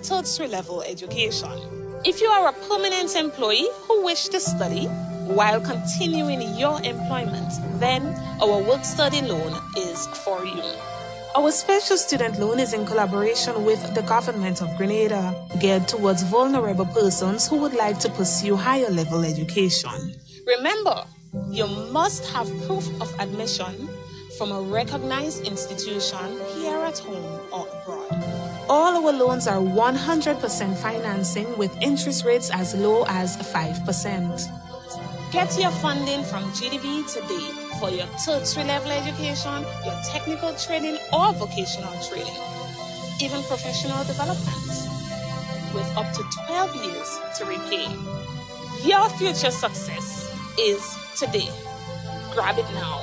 tertiary level education. If you are a permanent employee who wish to study while continuing your employment, then our work study loan is for you. Our special student loan is in collaboration with the government of Grenada, geared towards vulnerable persons who would like to pursue higher level education. Remember, you must have proof of admission from a recognized institution here at home or abroad. All our loans are 100% financing with interest rates as low as 5%. Get your funding from GDB today for your tertiary level education, your technical training or vocational training, even professional development, with up to 12 years to repay. Your future success is today. Grab it now.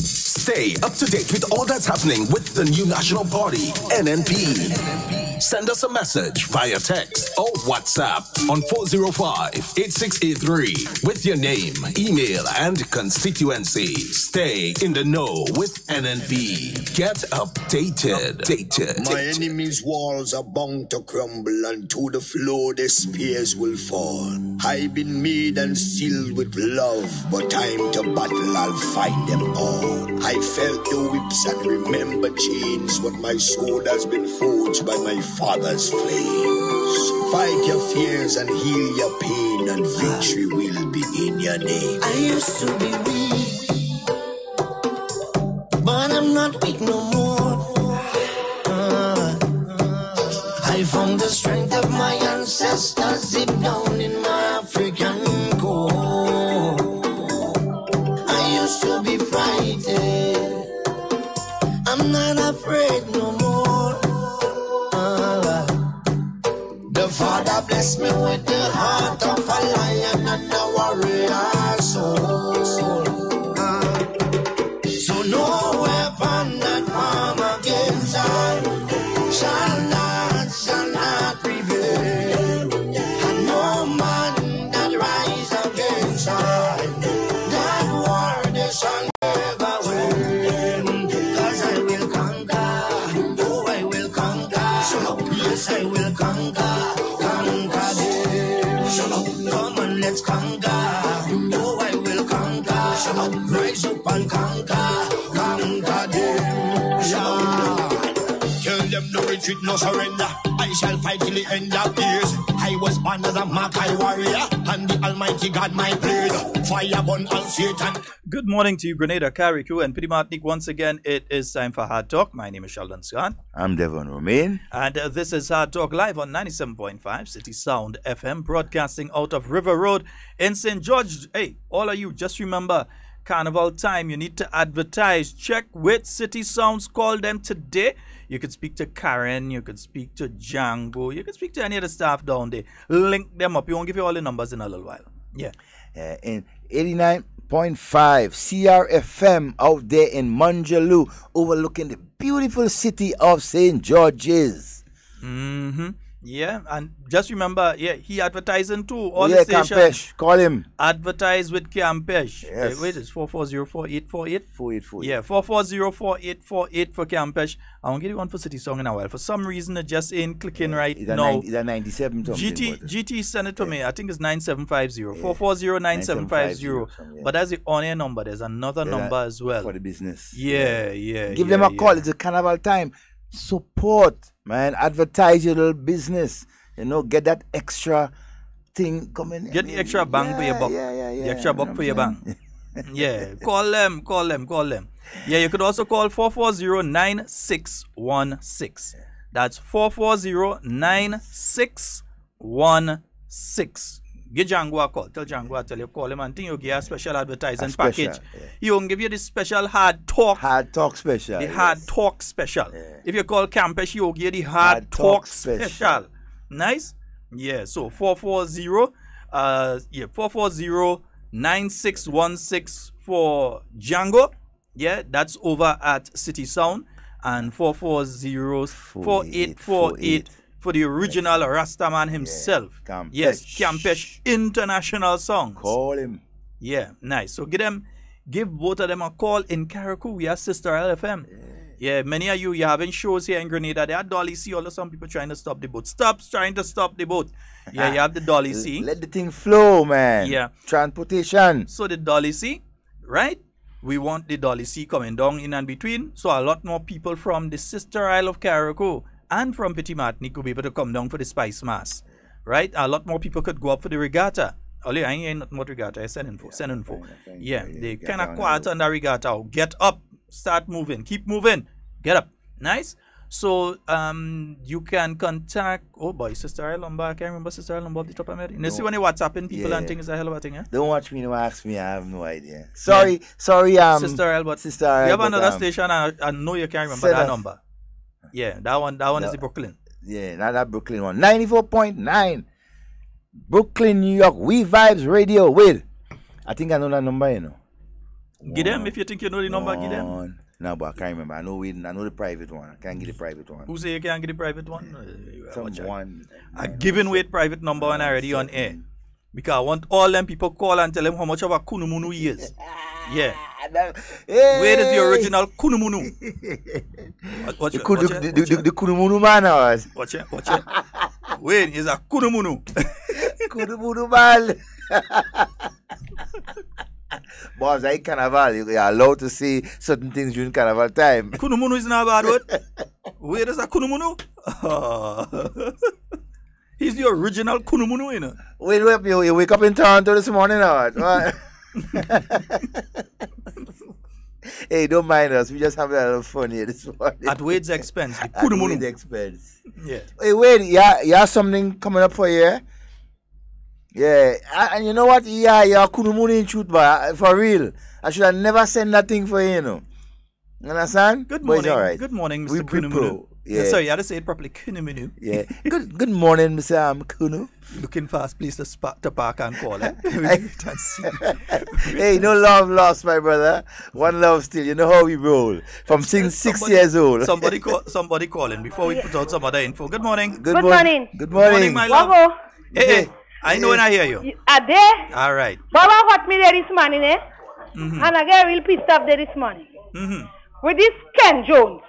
Stay up to date with all that's happening with the new national party, NNP. Send us a message via text or WhatsApp on 405-8683 with your name, email, and constituency. Stay in the know with NNP. Get updated. My enemies' walls are bound to crumble, and to the floor their spears will fall. I've been made and sealed with love, but time to battle, I'll fight them all. I felt the whips and remember chains, but my sword has been forged by my father's flames. Fight your fears and heal your pain, and victory will be in your name. I used to be weak, but I'm not weak no more. I found the strength of my ancestors deep down in my African core. I used to be frightened, I'm not afraid no more. The Father blessed me with the heart of a lion and a warrior soul. So no weapon that form against us shall not prevail. And no man that rise against us, that war they shall never win. 'Cause I will conquer, oh I will conquer, yes I will conquer them. Come on, let's conquer, oh I will conquer, rise up and conquer them. Tell them no retreat, no surrender. I shall fight till the end of years. I was born as a Makai warrior, and the Almighty God my blade. Fire burn on Satan. Good morning to you, Grenada, Carriacou, and Pity Martinique. Once again, it is time for Hard Talk. My name is Sheldon Scott. I'm Devon Romain. And this is Hard Talk live on 97.5 City Sound FM, broadcasting out of River Road in St. George. Hey, all of you, just remember, Carnival time, you need to advertise. Check with City Sounds. Call them today. You could speak to Karen, you could speak to Django, you could speak to any of the staff down there. Link them up. You won't give you all the numbers in a little while. Yeah. In 89.5 CRFM out there in Manjaloo, overlooking the beautiful city of St. George's. Mm-hmm. Yeah, and just remember, yeah, he advertising too. All the stations. Campeche, call him. Advertise with Campeche. Yes. Wait, it's 440-4848? 4848. Yeah, 440-4848 for Campeche. I won't get you one for City Song in a while. For some reason, it just ain't clicking right now. It's a 97 something. GT send it to me. I think it's 9750. 440-9750. But that's the on-air number. There's another number as well. For the business. Yeah. Give them a call. It's a carnival time. Support, man. Advertise your little business. You know, get that extra thing coming. Get the extra bang for your buck. The extra buck for your bang. Yeah. Call them. Yeah, you could also call 440-9616. That's 440-9616. Give Django a call. Tell Django I tell you call him and think you get a special advertising package. Yeah. He won't give you the special hard talk. Hard talk special. The hard talk special. Yeah. If you call Campeche, you will get the hard talk special. Nice? Yeah. So 440-9616 for Django. Yeah, that's over at City Sound. And 440-4848 for the original Rastaman himself. Campeche. Yes, Campeche International Songs. Call him. Yeah, nice. So get them give both of them a call in Carriacou. We are Sister LFM. Yeah, many of you having shows here in Grenada. They are Dolly C. Although some people trying to stop the boat. Stop trying to stop the boat. Yeah, you have the Dolly C. Let the thing flow, man. Yeah. Transportation. So the Dolly C, right? We want the Dolly C coming down in and between. So a lot more people from the sister isle of Carriacou and from Petit Martinique could be able to come down for the Spice Mass. Right? A lot more people could go up for the regatta. Only I ain't not more regatta. I send info. Yeah, they kind of quiet on the regatta. Get up. Start moving. Keep moving. Get up. Nice. So you can contact Sister Isle number. I can't remember Sister Isle number off the top of my head. You see when you WhatsApping people and things, a hell of a thing, yeah? Don't watch me, no ask me, I have no idea. Sorry, Sister Isle, but Sister Isle. You have another station, I know you can't remember that number. Yeah, that one is the Brooklyn. Yeah, not that Brooklyn one. 94.9 Brooklyn, New York. We Vibes Radio. Wait, I think I know that number, you know. Give them if you think you know the number. Give them. No, but I can't remember. I know the private one. I can't get the private one. Who say you can't get the private one? Someone. I'm giving away private number when I already on air. Because I want all them people call and tell them how much of a kunumunu he is. Yeah. Hey. Where is the original kunumunu? The kunumunu man was. Watch it. Where is a kunumunu? Kunumunu man. Boss, I carnival. You are allowed to see certain things during carnival time. Kunumunu is not a bad word. Where is a kunumunu? He's the original kunumunu, you know. Wait, you wake up in Toronto this morning or what? Hey, don't mind us. We just have a little fun here this morning. At Wade's expense. At Wade's expense. Yeah. Hey, Wade, you have something coming up for you? Yeah. And you know what? Yeah, you're kunumunu in truth, but for real. I should have never sent that thing for you, you know. You understand? Good morning. But it's all right. Good morning, Mr. Kunumunu. Yeah. Sorry, you had to say it properly. Kunumunu. Yeah. Good morning, Mr. Kunu. Looking for a place to park and call, eh? Hey, no love lost, my brother. One love still. You know how we roll. From 6 years old. Somebody calling before we put out some other info. Good morning. Good morning. Good morning, my love. Wabo. Hey, I know when I hear you. Are there? All right. Baba hot me there this morning, eh? And I get real pissed off there this morning. With this Ken Jones.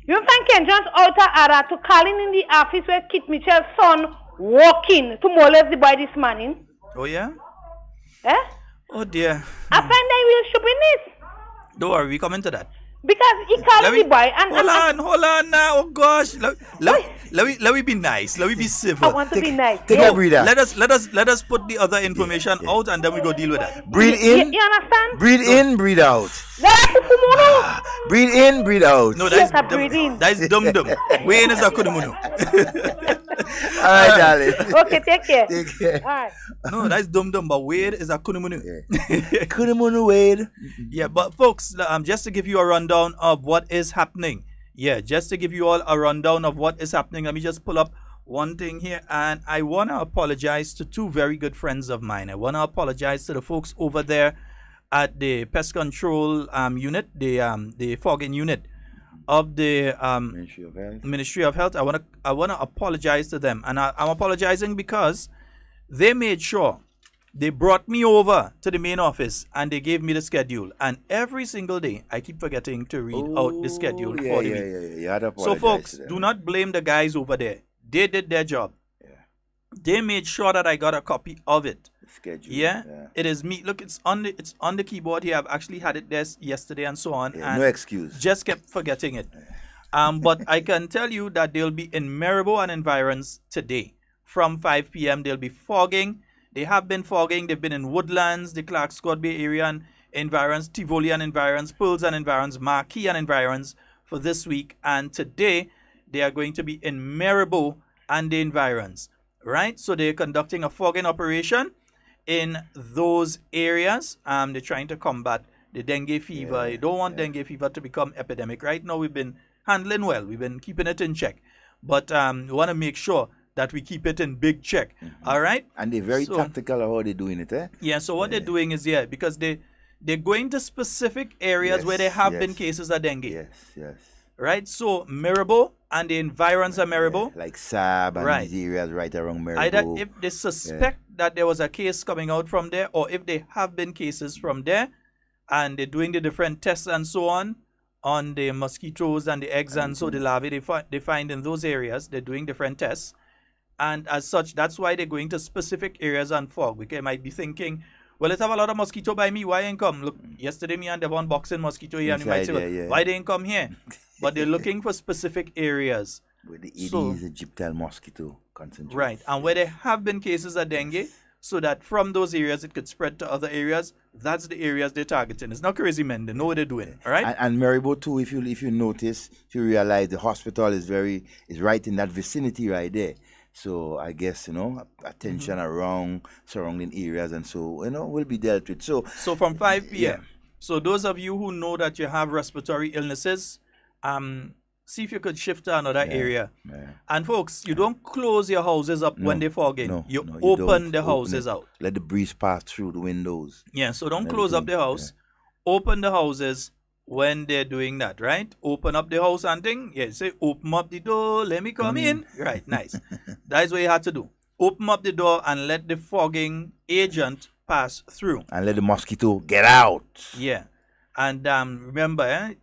You find Ken Jones out to calling in the office where Kit Mitchell's son walking to molest the boy this morning. Oh, yeah? Eh? Oh, dear. I find that real stupidness. Don't worry, we come into that. Because he called the boy and... Hold on now. Oh, gosh. Let me be nice. Let me be civil. I want to be nice. Take a breather. Let us put the other information out and then we go deal with that. Breathe in. You understand? Breathe in, breathe out. Breathe in, breathe out. No, that's dum-dum. Wayne is a kunumunu. All right, darling. Okay, take care. Take care. All right. No, that's dum-dum, but Wade is a kunumunu. Kunumunu Wade. Yeah, but folks, just to give you a rundown of what is happening. Yeah, just to give you all a rundown of what is happening. Let me just pull up one thing here. And I want to apologize to two very good friends of mine. I want to apologize to the folks over there at the pest control unit, the fogging unit of the Ministry of Health. I want to apologize to them, and I'm apologizing because they made sure they brought me over to the main office and they gave me the schedule. And every single day, I keep forgetting to read out the schedule for the week. Yeah. So, folks, do not blame the guys over there. They did their job. Yeah. They made sure that I got a copy of it. Schedule. Yeah, it is me. Look, it's on the keyboard here. I've actually had it there yesterday and so on. Yeah, and no excuse. Just kept forgetting it. But I can tell you that they'll be in Maribor and environs today. From 5 p.m. they'll be fogging. They have been fogging. They've been in Woodlands, the Clark Scott Bay area and environs, Tivoli and environs, Pearls and environs, Marquis and environs for this week. And today they are going to be in Maribor and the environs. Right? So they're conducting a fogging operation in those areas. They're trying to combat the dengue fever. You don't want dengue fever to become epidemic. Right now we've been handling well. We've been keeping it in check. But we want to make sure that we keep it in big check. All right? And they're very tactical of how they're doing it, eh? Yeah, so what they're doing is, because they're going to specific areas where there have been cases of dengue. Yes. Right? So Maribor and the environs of Maribor. Like Sab and these areas right around Maribor. Either if they suspect that there was a case coming out from there or if there have been cases from there, and they're doing the different tests and so on the mosquitoes and the eggs and so the larvae they find in those areas. They're doing different tests. And as such, that's why they're going to specific areas and fog. We might be thinking, well, let's have a lot of mosquito by me. Why ain't come? Look, yesterday me and Devon boxing mosquito here, and you might say, well, why they ain't come here? But they're looking for specific areas. Where the Aedes aegypti mosquito concentration. Right, and where there have been cases of dengue, so that from those areas it could spread to other areas. That's the areas they're targeting. It's not crazy, men. They know what they're doing. All right. And Maribo too. If you notice, if you realize, the hospital is right in that vicinity right there. So I guess, attention around surrounding areas and so, will be dealt with. So from 5 p.m. So those of you who know that you have respiratory illnesses, see if you could shift to another area. Yeah. And folks, you don't close your houses up when they fog in. You open the houses out. Let the breeze pass through the windows. Yeah, so don't close up the house. Yeah. Open the houses when they're doing that, right? Open up the house and thing. Yeah, say, open up the door, let me come in. Right, nice. That's what you have to do. Open up the door and let the fogging agent pass through. And let the mosquito get out. Yeah. And remember,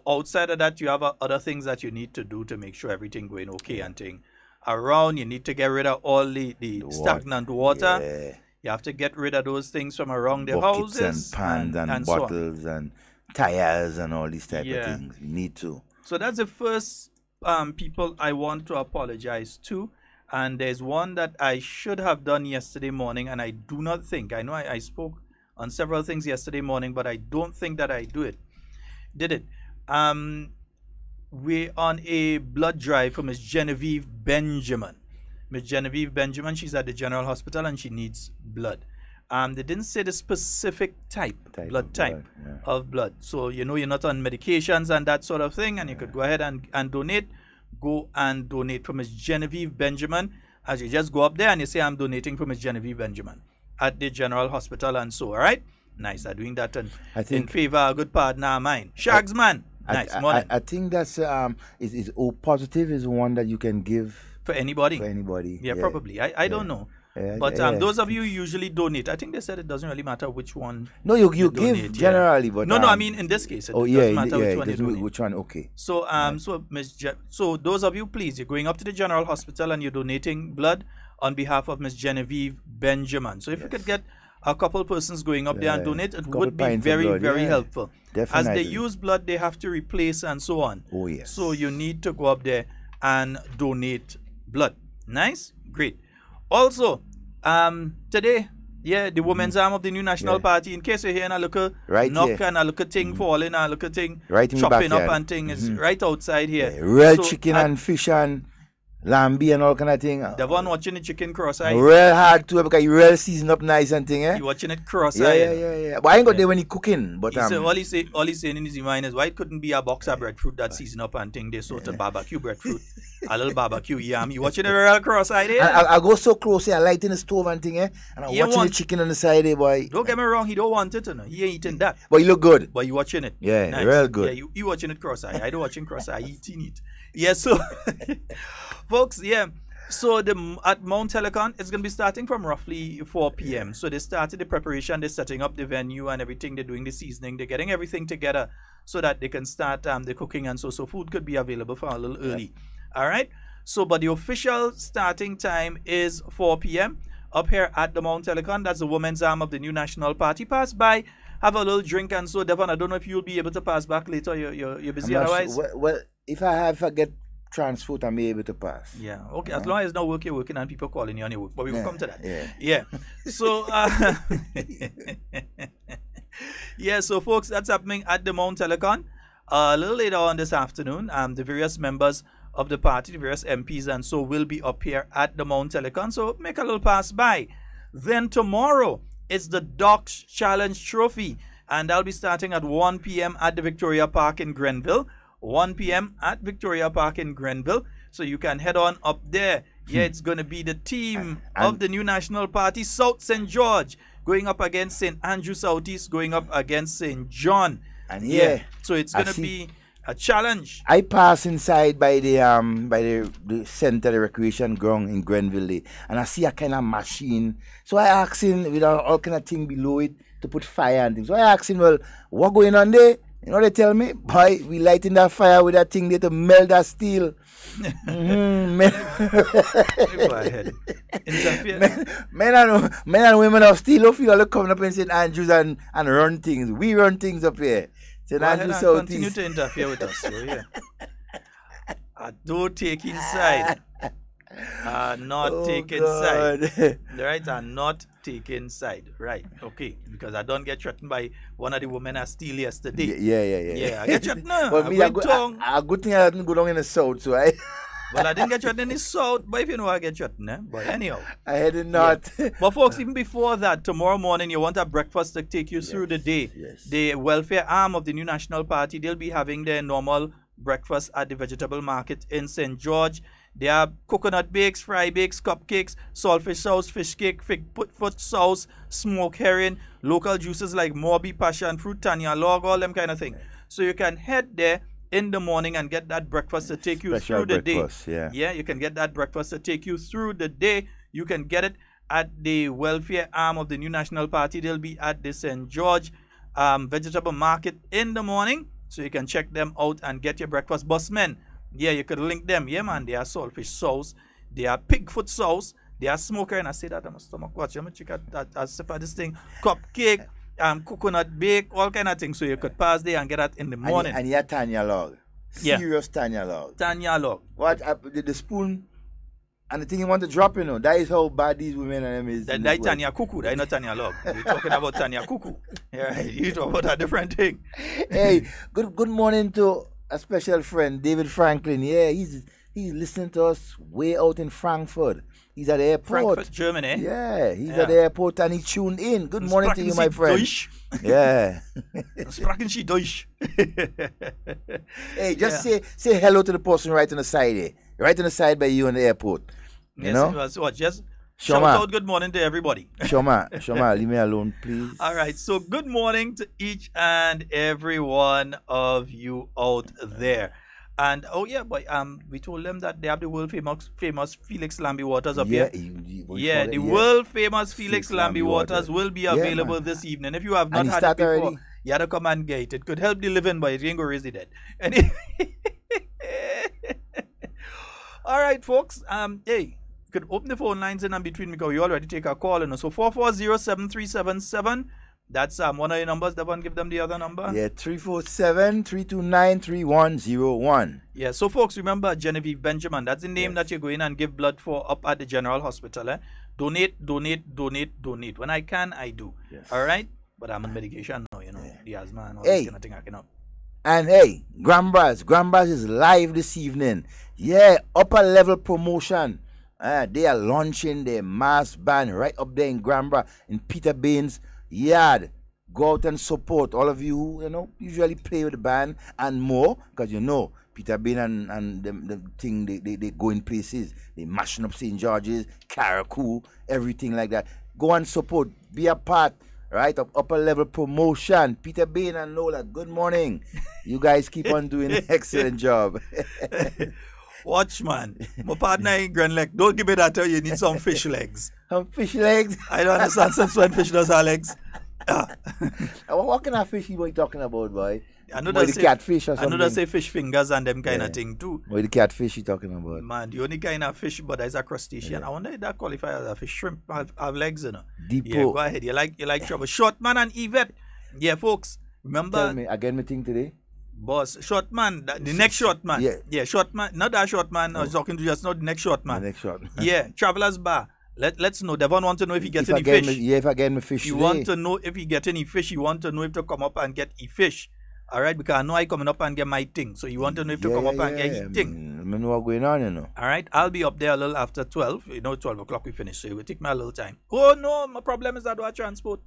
outside of that, you have other things that you need to do to make sure everything going okay and thing. Around, you need to get rid of all the stagnant water. Yeah. You have to get rid of those things from around the buckets houses. And pans and bottles and tires and all these type of things. You need to. So that's the first people I want to apologize to. And there's one that I should have done yesterday morning, and I do not think. I know I spoke on several things yesterday morning, but I don't think that I did it. We're on a blood drive for Miss Genevieve Benjamin. Miss Genevieve Benjamin, she's at the General Hospital and she needs blood. They didn't say the specific blood type of blood. So, you're not on medications and that sort of thing, and you could go ahead and donate. Go and donate for Miss Genevieve Benjamin. As you just go up there and you say, I'm donating for Miss Genevieve Benjamin at the General Hospital and so, all right? Nice, I'm doing that in favor of a good partner of mine. Shags, man. Nice, morning. I think that's, is O positive is one that you can give. For anybody? For anybody. Yeah, probably. I don't know. But those of you usually donate. I think they said it doesn't really matter which one. No, you give generally, but no, I mean in this case, it doesn't matter which one you donate. Which one? Okay. So so those of you, please, you're going up to the General Hospital and you're donating blood on behalf of Miss Genevieve Benjamin. So if you could get a couple persons going up there and donate, it would be very, very helpful. Definitely. As they use blood, they have to replace and so on. Oh yes. So you need to go up there and donate blood. Nice, great. Also, today, the women's arm of the new national party, in case you're hearing a little knock and a little thing falling, a little thing chopping up and thing, is right outside here. Real chicken and fish and lambi and all kind of thing. Devon watching the chicken cross-eyed. Real hard too, because you real season up nice and thing, You watching it cross-eyed. Yeah. But I ain't got there when he cooking. But all he's saying in his mind is, why it couldn't be a box of breadfruit that season up and thing, they sort of barbecue breadfruit, a little barbecue yam. You watching it real cross-eyed, I go so close here, I light in the stove and thing, and I'm watching the chicken on the side, boy. Don't get me wrong, he don't want it, He ain't eating that. But you look good. But you watching it. Yeah, nice. Real good. Yeah, you watching it cross-eyed. I don't watching cross-eyed, eating it. Yeah, so, folks, so at Mount Helicon, it's going to be starting from roughly 4 p.m. So they started the preparation, they're setting up the venue and everything, they're doing the seasoning, they're getting everything together so that they can start the cooking and so food could be available for a little early. All right? So, but the official starting time is 4 p.m. up here at the Mount Helicon. That's the women's arm of the new national party. Pass by, have a little drink and so. Devon, I don't know if you'll be able to pass back later. You're busy otherwise. Sure. Well, if I get transport, I'm able to pass. Yeah, okay. As long as no work, you're working and people calling you on your work. But we will come to that. Yeah. So, so folks, that's happening at the Mount Helicon. A little later on this afternoon, the various members of the party, the various MPs and so will be up here at the Mount Helicon. So make a little pass by. Then tomorrow, it's the Docs Challenge Trophy. And that'll be starting at 1 p.m. at the Victoria Park in Grenville. 1 p.m. at Victoria Park in Grenville. So you can head on up there. Yeah, it's going to be the team of the new national party, South St. George, going up against St. Andrew Southeast, going up against St. John. And so it's going to be a challenge. I pass inside by the center, the recreation ground in Grenville, and I see a kind of machine. So I asked him with all kind of thing below it. to put fire and things. So I asked him, well, what going on there? You know, they tell me, boy, we lighting that fire with that thing there to melt that steel. Men and women of steel of you all coming up in St. Andrews and run things. We run things up here. St. Andrews Southeast. Continue to interfere with us. So, yeah. I don't take inside. Not take inside. Right? I'm not take inside. Right. Okay. Because I don't get threatened by one of the women at steel yesterday. Yeah. I get threatened now. Well, a good thing I didn't go down in the south, so I... Well, I didn't get threatened in the south, but if you know I get threatened, But anyhow. I did not. Yeah. But folks, even before that, tomorrow morning, you want a breakfast to take you through the day. Yes. The welfare arm of the New National Party, they'll be having their normal breakfast at the vegetable market in St. George. There are coconut bakes, fry bakes, cupcakes, saltfish sauce, fish cake, fig foot sauce, smoked herring, local juices like Morbi, passion fruit, Tanya log, all them kind of thing. So you can head there in the morning and get that breakfast to take you through the day. Yeah, you can get that breakfast to take you through the day. You can get it at the welfare arm of the New National Party. They'll be at the St. George vegetable market in the morning. So you can check them out and get your breakfast. Busmen, yeah, you could link them. Yeah, man, they are saltfish sauce. They are pig foot sauce. They are smoker. And I say that on my stomach watch. I'm going to check out I sip this thing. Cupcake, coconut bake, all kind of things. So you could pass there and get that in the morning. And yeah, Tanya log. Serious Tanya log. Tanya log. What? The spoon and the thing you want to drop, you know, that is how bad these women and them is. That is Tanya Cuckoo. That is not Tanya log. We're talking about Tanya Cuckoo. Yeah, you talk about a different thing. Hey, good morning to a special friend, David Franklin. Yeah, he's listening to us way out in Frankfurt. He's at the airport. Frankfurt, Germany. Yeah, he's at the airport and he tuned in. Good morning to you, my friend. Deutsch. Yeah. Sprachen Sie Deutsch. Hey, just say hello to the person right on the side there. Right on the side by you in the airport. You know? So just shout out good morning to everybody. Shoma, leave me alone, please. All right, so good morning to each and every one of you out there. And oh yeah, boy, we told them that they have the world famous Felix Lambie Waters up here. The world famous Felix Lambie Waters will be available this evening. If you have not had it before, already? You had to come and get it. It could help the living, but it ain't gonna raise the dead. All right, folks. Hey, you could open the phone lines in and between because we already take a call. So 440-7377. That's one of your numbers. Devon, give them the other number. Yeah, 347-329-3101. Yeah, so folks, remember Genevieve Benjamin. That's the name that you're going and give blood for up at the General Hospital. Donate. When I can, I do. Yes. All right? But I'm on medication now, you know. The asthma and all this kind of thing I cannot. And hey, Grambras is live this evening. Yeah, upper level promotion. They are launching their mass band right up there in Grambra in Peter Bain's yard. Go out and support all of you who, you know, usually play with the band and more, because you know Peter Bain and the thing they go in places. They mashing up St. George's, Caracou, everything like that. Go and support, be a part, right, of upper level promotion. Peter Bain and Lola, good morning. You guys keep on doing an excellent job. Watch, man. My partner in Grand Lake, don't give me that till you need some fish legs. Some fish legs? I don't understand since when fish does have legs. What kind of fish you talking about, boy? I know the catfish or something. I know they say fish fingers and them kind of thing too. What the catfish you talking about? Man, the only kind of fish, but that's a crustacean. I wonder if that qualifies as a fish. Shrimp have legs, you know. Deep. Yeah, go ahead. You like trouble. Short man and Yvette. Yeah, folks. Remember? Tell me again, my thing today. Boss, short man, the next short man. Yeah, short man, not that short man. I was talking to just not the next short man. The next short man. Yeah, Traveler's Bar. Let's know. Devon want to know if he gets any fish. If I get my fish You today. want to know if he get any fish. You want to know if to come up and get a fish. All right, because I know I coming up and get my thing. So you want to know if to come up and get his thing. I know what's going on, you know. All right, I'll be up there a little after 12. You know, 12 o'clock we finish, so it will take me a little time. Oh no, my problem is I don't have transport.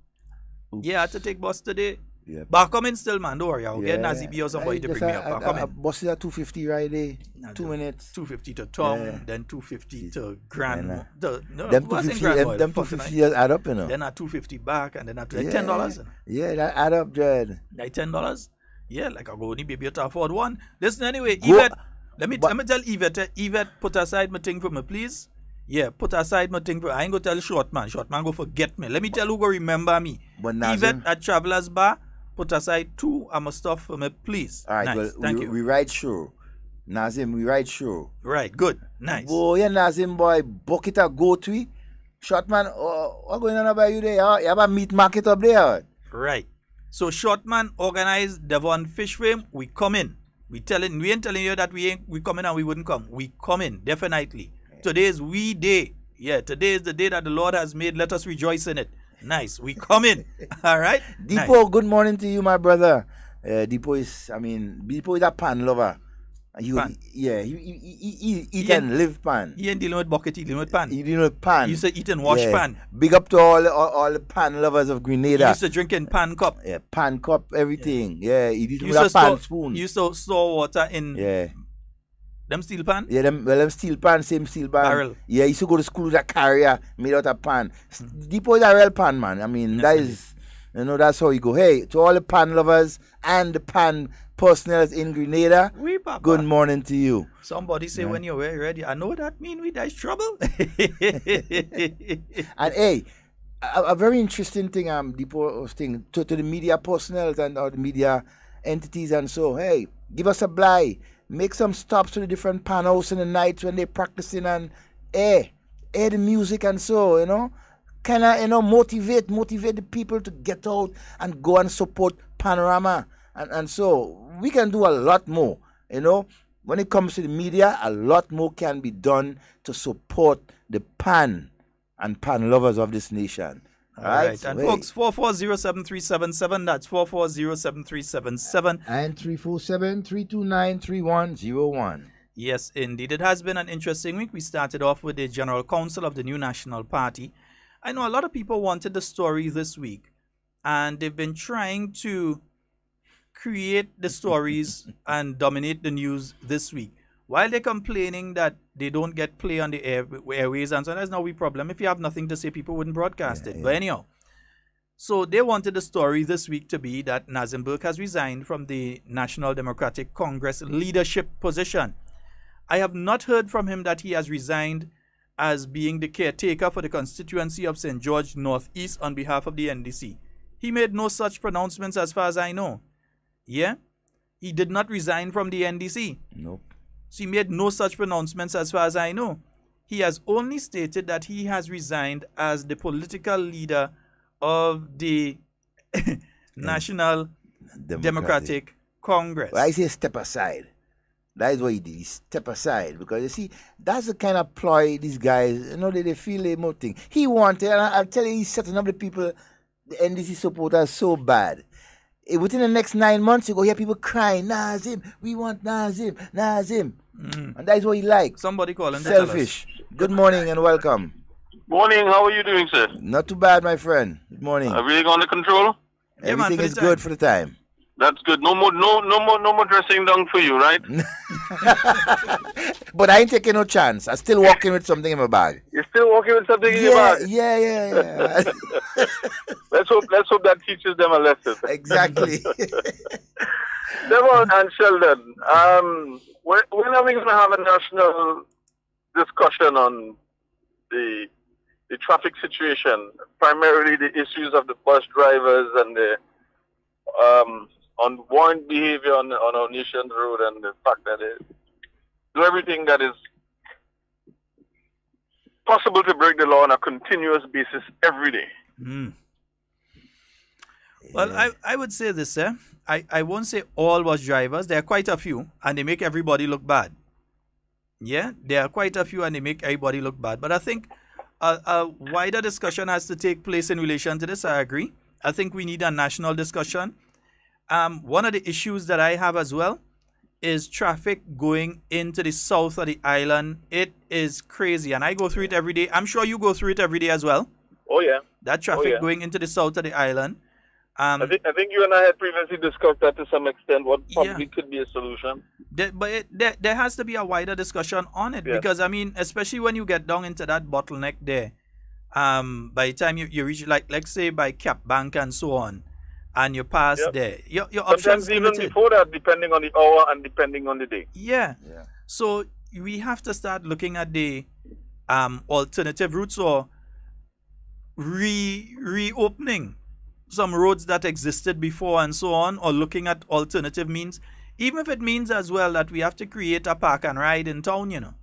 Oops. Yeah, I had to take bus today. Yeah. But come in still, man. Don't worry. I'll get Nazi B or somebody to bring me up. Come in. Bus is at 250 right there. 2 minutes. 250 to Tom, then 250 to Grand. Them Grand 250 just add up, you know. Then at 250 back, and then at $10. Yeah, that add up, Jed. Like $10? Yeah, like I go only baby to afford one. Listen, anyway, Yvette, let me tell Yvette, put aside my thing for me, please. Yeah, put aside my thing. I ain't gonna tell short man. Short man go forget me. Let me tell who go remember me. But Even at Travelers Bar, put aside 2 of my stuff for me, please. All right, nice. well, Thank you. We ride sure. Nazim, we ride sure. Right, good. Nice. Boy, yeah, Nazim boy, bucket a go to. Short man, what going on about you there? You have a meat market up there. Right. So short man organized Devon Fish Frame. We come in. We ain't telling you that we coming and we wouldn't come. We come in, definitely. Today is we day. Yeah, today is the day that the Lord has made. Let us rejoice in it. Nice. We come in. All right. Deepo, nice. Good morning to you, my brother. Deepo is a pan lover. Pan. Yeah, he eat and live pan. He ain't dealing with bucket, he dealing with pan. He dealing with pan. He used to eat and wash pan. Big up to all the pan lovers of Grenada. He used to drink in pan cup. Yeah, pan cup, everything. Yeah, he did with a pan spoon. He used to store water in them steel pan? Yeah, them steel pan, same steel pan. Barrel. Yeah, he used to go to school with a carrier made out of pan. Deepo is a real pan, man. I mean, that's how you go. Hey, to all the pan lovers and the pan personnel in Grenada, good morning to you. Somebody say when you're ready. I know that mean we dice trouble. And hey, a very interesting thing Deepo was saying to the media personnel and or the media entities and so, hey, give us a blind. Make some stops to the different pan house in the nights when they're practicing and air the music and so, kind of, motivate the people to get out and go and support Panorama. And so we can do a lot more, When it comes to the media, a lot more can be done to support the pan and pan lovers of this nation. All right. And folks, 4407377, that's 4407377. And 347-329-3101. Yes, indeed. It has been an interesting week. We started off with the General Council of the New National Party. I know a lot of people wanted the story this week, and they've been trying to create the stories and dominate the news this week. While they're complaining that they don't get play on the airways and so on, that's no problem. If you have nothing to say, people wouldn't broadcast it. But anyhow, so they wanted the story this week to be that Nazim Burke has resigned from the National Democratic Congress leadership position. I have not heard from him that he has resigned as being the caretaker for the constituency of St. George Northeast on behalf of the NDC. He made no such pronouncements as far as I know. Yeah? He did not resign from the NDC. Nope. So he made no such pronouncements as far as I know. He has only stated that he has resigned as the political leader of the National Democratic Congress. Well, I say step aside. That is what he did. He step aside. Because you see, that's the kind of ploy these guys, they feel they more thing. He wanted, and I'll tell you, he's setting up the people, the NDC supporters so bad. Within the next 9 months, you go hear people crying, Nazim, we want Nazim. And that is what he likes. Somebody call him. Selfish. Good morning and welcome. Morning, how are you doing, sir? Not too bad, my friend. Good morning. Everything under control? Everything is good for the time. That's good. No more dressing down for you, right? But I ain't taking no chance. I'm still walking with something in my bag. You're still walking with something in your bag? Yeah. Let's hope that teaches them a lesson. Exactly. Devon and Sheldon, when are we going to have a national discussion on the traffic situation, primarily the issues of the bus drivers and the unwarranted behavior on our nation's road, and the fact that they do everything that is possible to break the law on a continuous basis every day? Well, I would say this, I won't say all bus drivers. There are quite a few, and they make everybody look bad. Yeah, there are quite a few, and they make everybody look bad. But I think a wider discussion has to take place in relation to this. I agree. I think we need a national discussion. One of the issues that I have as well is traffic going into the south of the island. It is crazy, and I go through it every day. I'm sure you go through it every day as well. Oh, yeah. That traffic going into the south of the island. I think you and I had previously discussed that to some extent, what probably could be a solution. There has to be a wider discussion on it, because, I mean, especially when you get down into that bottleneck there, by the time you reach, let's say, by Cap Bank and so on, and you pass there, your options sometimes even limited. Before that, depending on the hour and depending on the day. Yeah. So we have to start looking at the alternative routes or reopening some roads that existed before and so on, or looking at alternative means, even if it means as well that we have to create a park and ride in town,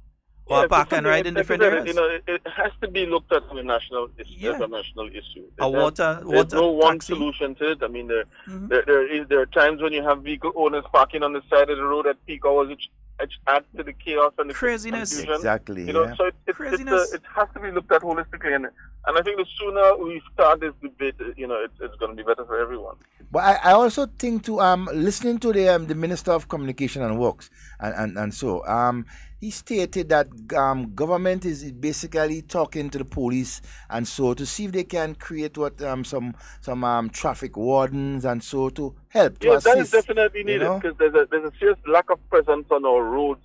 or a park and ride in different areas. It has to be looked at as a national issue. As a national issue. There's no one taxi solution to it. I mean, there are times when you have vehicle owners parking on the side of the road at peak hours, which adds to the chaos and the craziness. confusion. Exactly. So it has to be looked at holistically, and I think the sooner we start this debate, it's going to be better for everyone. But I also think to listening to the Minister of Communication and Works and so he stated that government is basically talking to the police and so to see if they can create some traffic wardens and so to help to assist. That is definitely needed because there's a serious lack of presence on our roads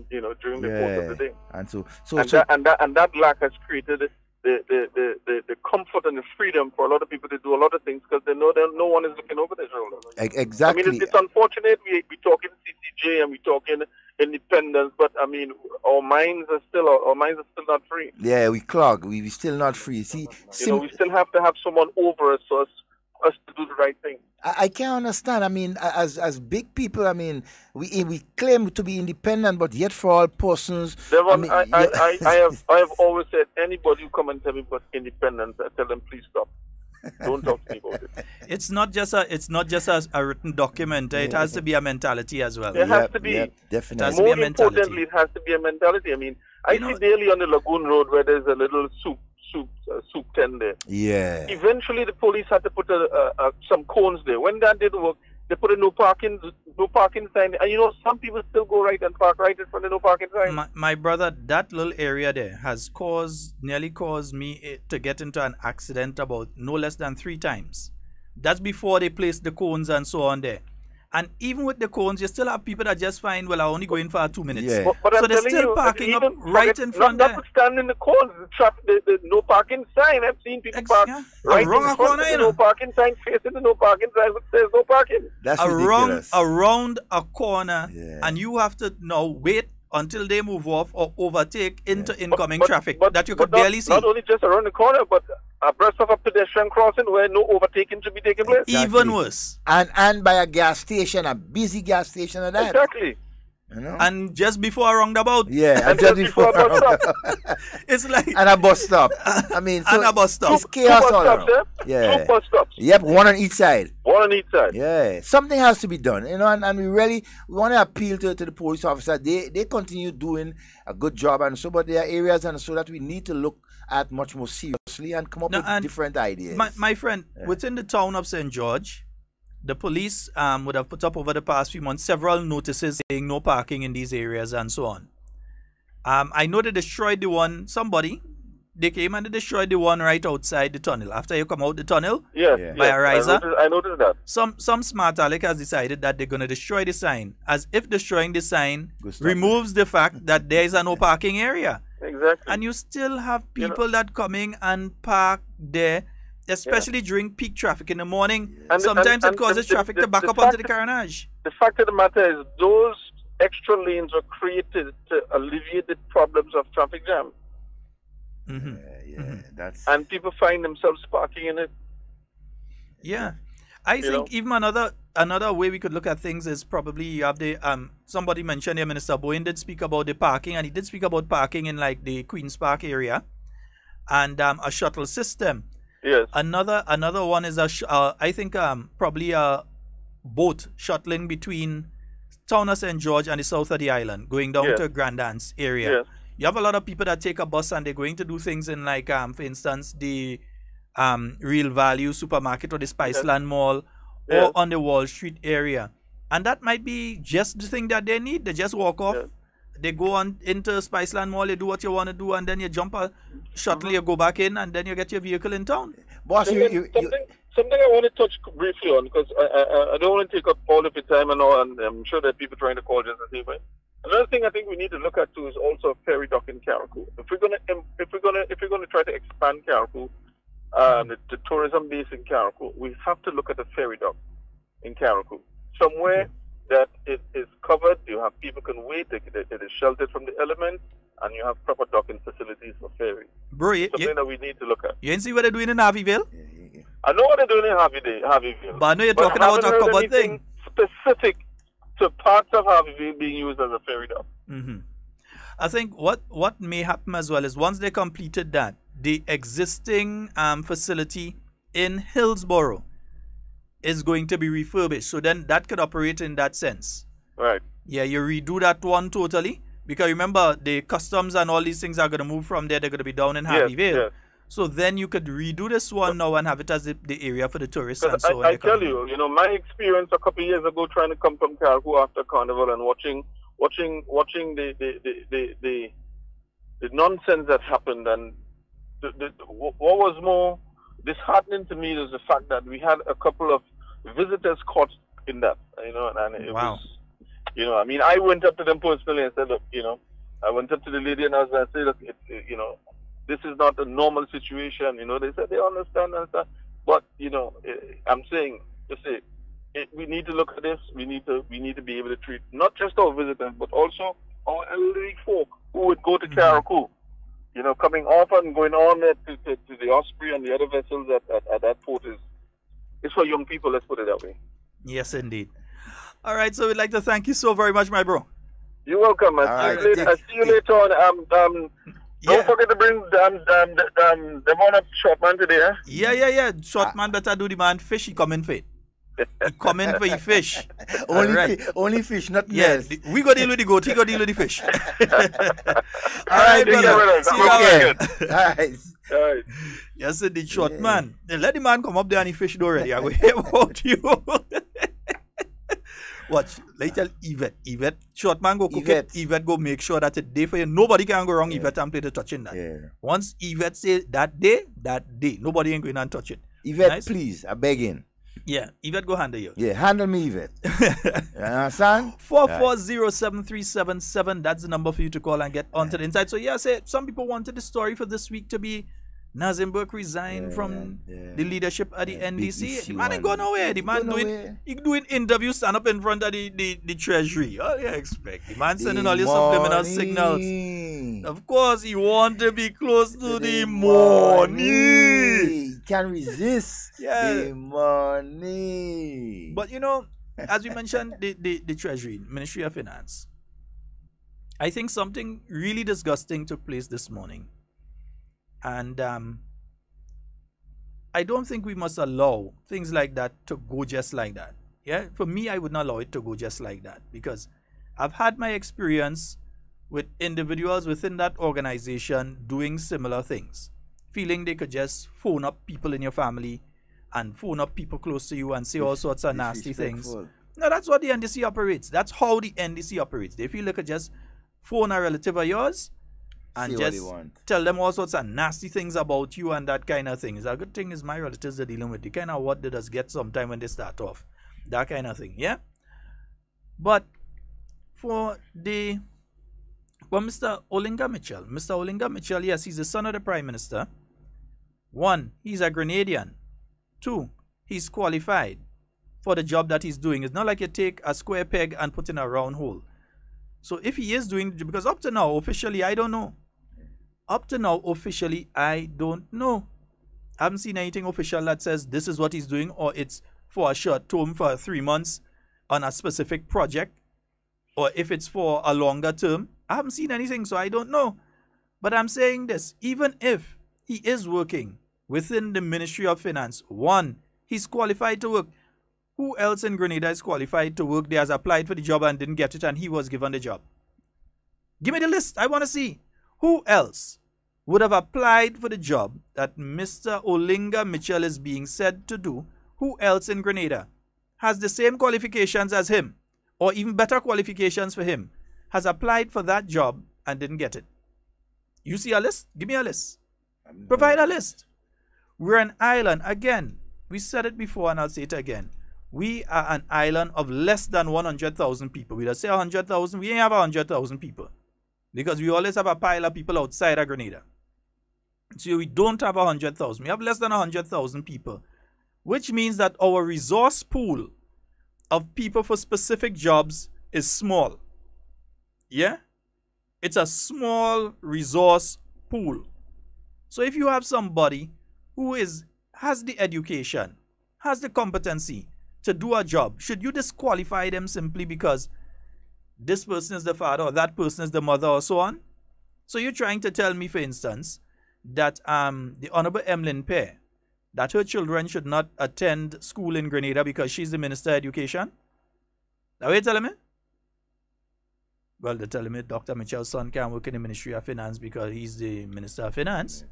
during the course of the day. And that lack has created the comfort and the freedom for a lot of people to do a lot of things because they know that no one is looking over their shoulder. Exactly. I mean, it's unfortunate we talk in CCJ and we talk in independence, but I mean, our minds are still not free. Yeah, we clog. We still not free. See, we still have to have someone over us for us to do the right thing. I can't understand. I mean, as big people, I mean, we claim to be independent, but yet for all persons. Devon, I have always said anybody who come and tell me about independence, I tell them please stop. Don't talk to me about it. It's not just a written document. It has to be a mentality as well. It has to be. Definitely. More importantly, it has to be a mentality. I mean, I see daily on the Lagoon Road where there's a little soup tent there. Yeah. Eventually, the police had to put some cones there. When that didn't work, they put a no parking sign. And some people still go right and park right in front of the no parking sign. My brother, that little area there has nearly caused me to get into an accident about no less than 3 times. That's before they placed the cones and so on there. And even with the cones, you still have people that just find, well, I only go in for 2 minutes. Yeah. But so they're still parking up right in front there. Not standing the cones, the no parking sign. I've seen people park right in front of the no parking sign, facing the no parking sign, which says no parking. That's ridiculous. Around a corner, and you have to now wait until they move off or overtake into incoming traffic that you could barely see. Not only just around the corner, but abreast of a pedestrian crossing where no overtaking should be taking place. Exactly. Even worse. And by a gas station, a busy gas station of that. Exactly. And just before a roundabout. Yeah, and just before a roundabout. It's like... And a bus stop. I mean, so and a bus stop. It's chaos all around. Yeah. 2 bus stops. Yep, one on each side. One on each side. Yeah. Something has to be done, and we want to appeal to the police officer. They continue doing a good job and so, but there are areas and so that we need to look at much more seriously and come up with different ideas. My friend, within the town of St. George, the police would have put up over the past few months several notices saying no parking in these areas and so on. I know they destroyed the one, they came and they destroyed the one right outside the tunnel. After you come out the tunnel, by a riser. I noticed that. Some smart aleck has decided that they're going to destroy the sign, as if destroying the sign removes the fact that there is a no parking area. Exactly. And you still have people that coming and park there, especially during peak traffic in the morning. Sometimes it causes traffic to back up onto the carnage. The fact of the matter is those extra lanes were created to alleviate the problems of traffic jam. And people find themselves parking in it. Yeah. I think even another way we could look at things is probably you have the somebody mentioned here, Minister Bowen did speak about the parking, and he did speak about parking in like the Queen's Park area and a shuttle system. Yes. Another one is I think probably a boat shuttling between town of St. George and the south of the island, going down to Grandance area. Yes. You have a lot of people that take a bus and they're going to do things in like for instance the Real Value supermarket or the Spiceland Mall or on the Wall Street area, and that might be just the thing that they need. They just walk off. They go on into Spiceland Mall, you do what you want to do, and then you jump a shuttle, you go back in, and then you get your vehicle in town. Boss, something I want to touch briefly on, because I don't want to take up all of your time and all, and I'm sure there are people trying to call just the same way. Another thing I think we need to look at too is also a ferry dock in Carriacou. If we're gonna try to expand Carriacou, the tourism base in Carriacou, we have to look at a ferry dock in Carriacou, somewhere that it is covered. You have people can wait. It is sheltered from the elements, and you have proper docking facilities facilities for ferry. Bro, Something that we need to look at. You ain't see what they're doing in Harveyville? I know what they're doing in Harveyville. But I know you're talking about a cupboard thing. Specific to parts of Harveyville being used as a ferry dock. I think what may happen as well is once they completed that, the existing facility in Hillsborough is going to be refurbished. So then that could operate in that sense. Right. Yeah, you redo that one totally. Because remember, the customs and all these things are going to move from there. They're going to be down in Harveyville. Yes. So then you could redo this one now and have it as the area for the tourists and so on. I tell you, my experience a couple of years ago trying to come from Carriacou after Carnival and watching the nonsense that happened, and what was more disheartening to me is the fact that we had a couple of visitors caught in that, and it was, I mean, I went up to them personally and said, look, I went up to the lady and I said, look, this is not a normal situation. They said they understand, but I'm saying, we need to look at this. We need to be able to treat not just our visitors, but also our elderly folk who would go to Carriacou, coming off and going on to the Osprey and the other vessels at that port is for young people. Let's put it that way. Yes, indeed. All right, so we'd like to thank you so very much, my bro. You're welcome. I'll see you later on. Don't forget to bring them on a short man today. Eh? Yeah. Short man better do the man fish. He come in for it. He come in for the fish. Only fish, not else. We go deal with the goat. He go deal with the fish. All right, brother. See you All right. Yes, the short man. Then let the man come up there and he fish already. I will hear about you. Watch, let me tell Yvette, short man go cook it. Yvette go make sure that it's day for you. Nobody can go wrong. Yvette and play the touching that. Yeah. Once Yvette say that day, nobody ain't going and touch it. Yvette, nice? Please, I beg in. Yeah, Yvette go handle you. Yeah, handle me, Yvette. You understand? 4407377. That's the number for you to call and get onto the inside. So yeah, say some people wanted the story for this week to be Nazim Burke resigned from the leadership at the NDC. The man ain't going nowhere. The man doing interviews, stand up in front of the treasury. All you expect. The man sending all your subliminal signals. Of course, he want to be close to the money. He can't resist the money. But as we mentioned, the treasury, Ministry of Finance, I think something really disgusting took place this morning. And I don't think we must allow things like that to go just like that. Yeah, for me, I would not allow it to go just like that, because I've had my experience with individuals within that organization doing similar things, feeling they could just phone up people in your family and phone up people close to you and say all sorts of nasty things. No, that's what the NDC operates. That's how the NDC operates. They feel they could just phone a relative of yours and just tell them all sorts of nasty things about you and that kind of thing. A good thing is my relatives are dealing with the kind of what they just get sometime when they start off. That kind of thing, yeah? But for Mr. Olinga Mitchell, yes, he's the son of the Prime Minister. 1, he's a Grenadian. 2, he's qualified for the job that he's doing. It's not like you take a square peg and put in a round hole. So if he is doing, because up to now, officially, I don't know. I haven't seen anything official that says this is what he's doing, or it's for a short term for 3 months on a specific project, or if it's for a longer term. I haven't seen anything, so I don't know. But I'm saying this, even if he is working within the Ministry of Finance, 1, he's qualified to work. Who else in Grenada is qualified to work? They has applied for the job and didn't get it, and he was given the job. Give me the list. I want to see. Who else would have applied for the job that Mr. Olinga Mitchell is being said to do? Who else in Grenada has the same qualifications as him, or even better qualifications for him, has applied for that job and didn't get it? You see a list? Give me a list. Provide a list. We're an island. Again, we said it before and I'll say it again. We are an island of less than 100,000 people. We don't say 100,000. We ain't have 100,000 people, because we always have a pile of people outside of Grenada. So we don't have 100,000. We have less than 100,000 people, which means that our resource pool of people for specific jobs is small. Yeah? It's a small resource pool. So if you have somebody who has the education, has the competency to do a job, should you disqualify them simply because this person is the father or that person is the mother or so on? So you're trying to tell me, for instance, that the Honorable Emlyn Pear, that her children should not attend school in Grenada because she's the Minister of Education? That what you're telling me? Well, they're telling me Dr. Mitchell's son can't work in the Ministry of Finance because he's the Minister of Finance.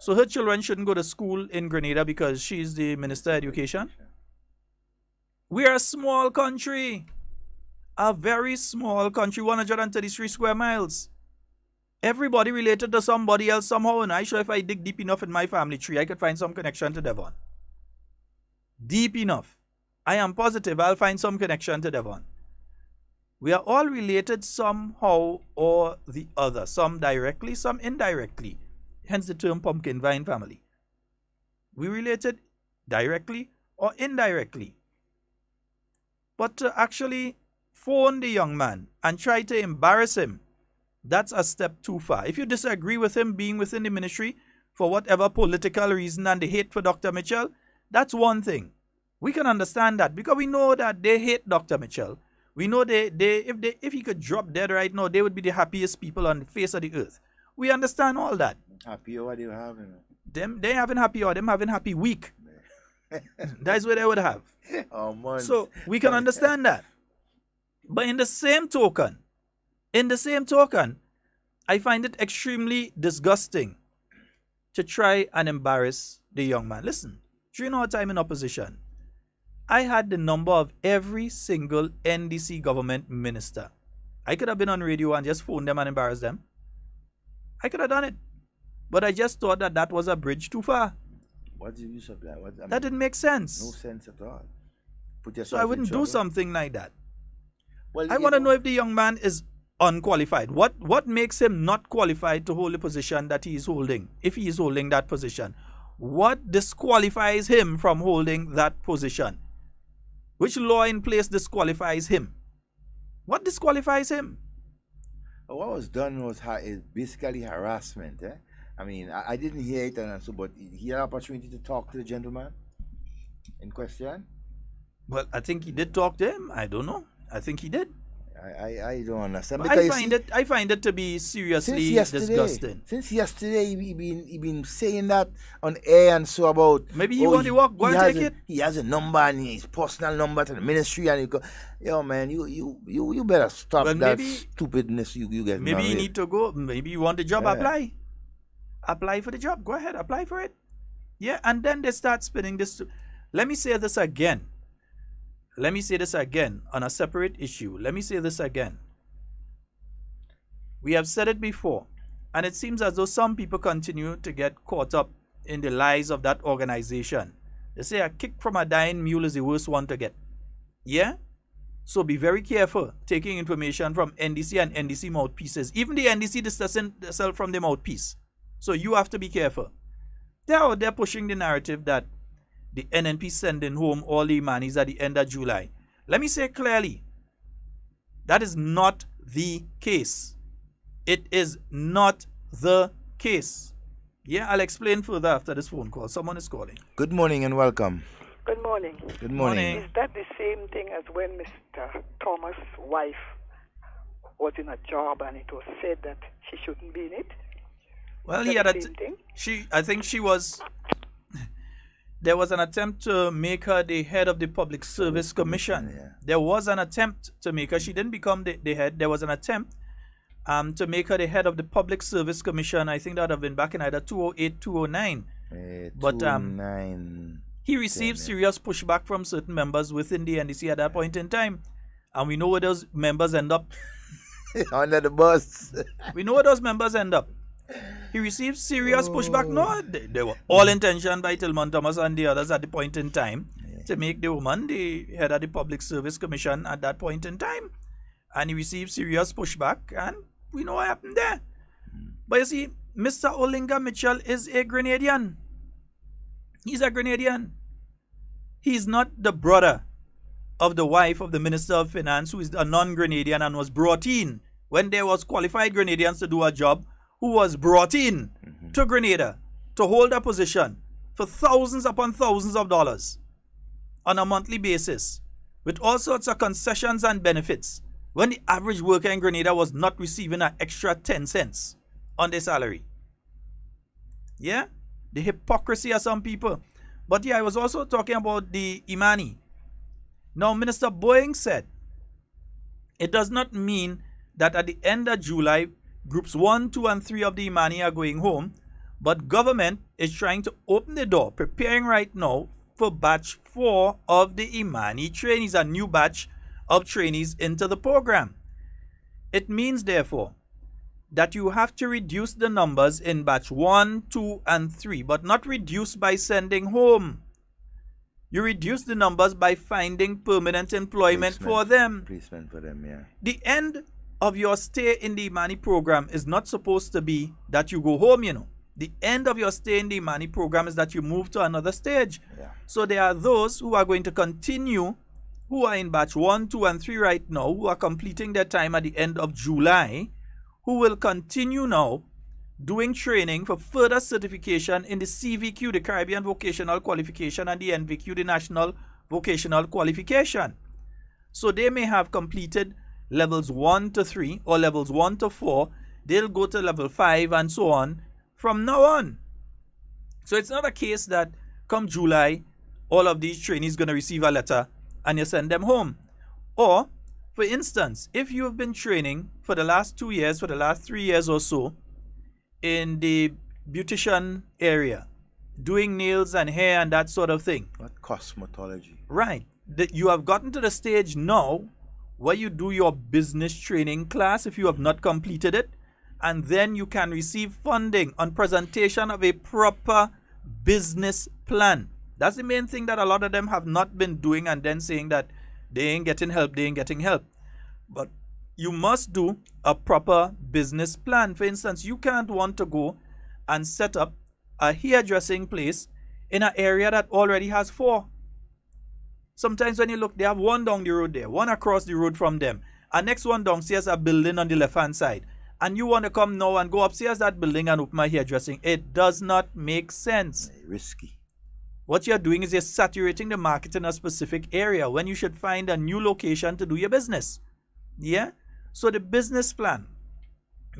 So her children shouldn't go to school in Grenada because she's the Minister of Education? We are a small country. A very small country, 133 square miles. Everybody related to somebody else somehow, and I'm sure if I dig deep enough in my family tree, I could find some connection to Devon. Deep enough. I am positive I'll find some connection to Devon. We are all related somehow or the other. Some directly, some indirectly. Hence the term pumpkin vine family. We related directly or indirectly. But to actually phone the young man and try to embarrass him, that's a step too far. If you disagree with him being within the ministry for whatever political reason and the hate for Dr. Mitchell, that's one thing. We can understand that because we know that they hate Dr. Mitchell. We know if he could drop dead right now, they would be the happiest people on the face of the earth. We understand all that. Happy or what you having? They having happy or them having happy week. That's what they would have. Oh, so we can understand that. But in the same token, I find it extremely disgusting to try and embarrass the young man. Listen, during our time in opposition, I had the number of every single NDC government minister. I could have been on radio and just phoned them and embarrassed them. I could have done it. But I just thought that was a bridge too far. What's the use of that? That didn't make sense. No sense at all. So I wouldn't do something like that. Well, I want to know if the young man is unqualified. What makes him not qualified to hold the position that he is holding, if he is holding that position? What disqualifies him from holding that position? Which law in place disqualifies him? What disqualifies him? What was done was basically harassment. I mean, I didn't hear it, but he had an opportunity to talk to the gentleman in question. Well, I think he did talk to him. I don't know. I think he did. I don't understand. I find it to be seriously disgusting. Since yesterday, he been saying that on air and so about. Maybe he want to walk. Go and take it. He has a number and his personal number to the ministry, and he go, yo man, you better stop that stupidness you get. Maybe you need to go. Maybe you want the job. Yeah. Apply for the job. Go ahead, apply for it. Yeah, and then they start spinning this. Let me say this again. Let me say this again on a separate issue. Let me say this again. We have said it before, and it seems as though some people continue to get caught up in the lies of that organization. They say a kick from a dying mule is the worst one to get. Yeah? So be very careful taking information from NDC and NDC mouthpieces. Even the NDC distancing themselves from the mouthpiece. So you have to be careful. They're pushing the narrative that the NNP sending home all the manis at the end of July. Let me say clearly, that is not the case. It is not the case. Yeah, I'll explain further after this phone call. Someone is calling. Good morning and welcome. Good morning. Good morning. Is that the same thing as when Mr. Thomas' wife was in a job and it was said that she shouldn't be in it? Well, he had I think she was. There was an attempt to make her the head of the Public Service Commission. Yeah. There was an attempt to make her. She didn't become the head. There was an attempt to make her the head of the Public Service Commission. I think that would have been back in either 2008, 2009. But he received serious pushback from certain members within the NDC at that point in time. And we know where those members end up. Under the bus. We know where those members end up. He received serious pushback. No, they were all intention by Tillman Thomas and the others at the point in time to make the woman the head of the Public Service Commission at that point in time. And he received serious pushback, and we know what happened there. But you see, Mr. Olinga Mitchell is a Grenadian. He's a Grenadian. He's not the brother of the wife of the Minister of Finance, who is a non-Grenadian and was brought in when there was qualified Grenadians to do a job, who was brought in to Grenada to hold a position for thousands upon thousands of dollars on a monthly basis with all sorts of concessions and benefits when the average worker in Grenada was not receiving an extra 10 cents on their salary. Yeah? The hypocrisy of some people. But yeah, I was also talking about the Imani. Now, Minister Boeing said, it does not mean that at the end of July, groups 1, 2, and 3 of the Imani are going home, but government is trying to open the door, preparing right now for batch 4 of the Imani trainees, a new batch of trainees into the program. It means, therefore, that you have to reduce the numbers in batch 1, 2, and 3, but not reduce by sending home. You reduce the numbers by finding permanent employment for them. Placement for them, yeah. The end of your stay in the Imani program is not supposed to be that you go home, you know. The end of your stay in the Imani program is that you move to another stage. Yeah. So there are those who are going to continue, who are in batch 1, 2, and 3 right now, who are completing their time at the end of July, who will continue now doing training for further certification in the CVQ, the Caribbean Vocational Qualification, and the NVQ, the National Vocational Qualification. So they may have completed levels 1 to 3 or levels 1 to 4. They'll go to level 5 and so on from now on. So it's not a case that come July, all of these trainees going to receive a letter and you send them home. Or, for instance, if you have been training for the last 2 years, for the last 3 years or so, in the beautician area, doing nails and hair and that sort of thing. What cosmetology? Right. You have gotten to the stage now where you do your business training class if you have not completed it, and then you can receive funding on presentation of a proper business plan. That's the main thing that a lot of them have not been doing, and then saying that they ain't getting help, they ain't getting help. But you must do a proper business plan. For instance, you can't want to go and set up a hairdressing place in an area that already has 4. Sometimes when you look, they have one down the road there, one across the road from them, and next one downstairs, a building on the left-hand side. And you want to come now and go upstairs that building and open my hairdressing. It does not make sense. Risky. What you're doing is you're saturating the market in a specific area when you should find a new location to do your business. Yeah? So the business plan,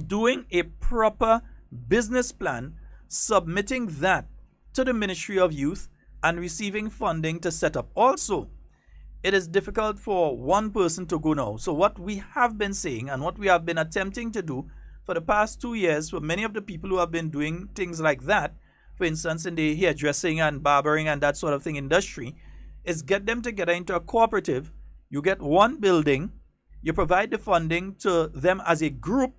doing a proper business plan, submitting that to the Ministry of Youth and receiving funding to set up. Also, it is difficult for one person to go now. So what we have been saying and what we have been attempting to do for the past 2 years for many of the people who have been doing things like that, for instance, in the hairdressing and barbering and that sort of thing industry, is get them together into a cooperative. You get one building, you provide the funding to them as a group,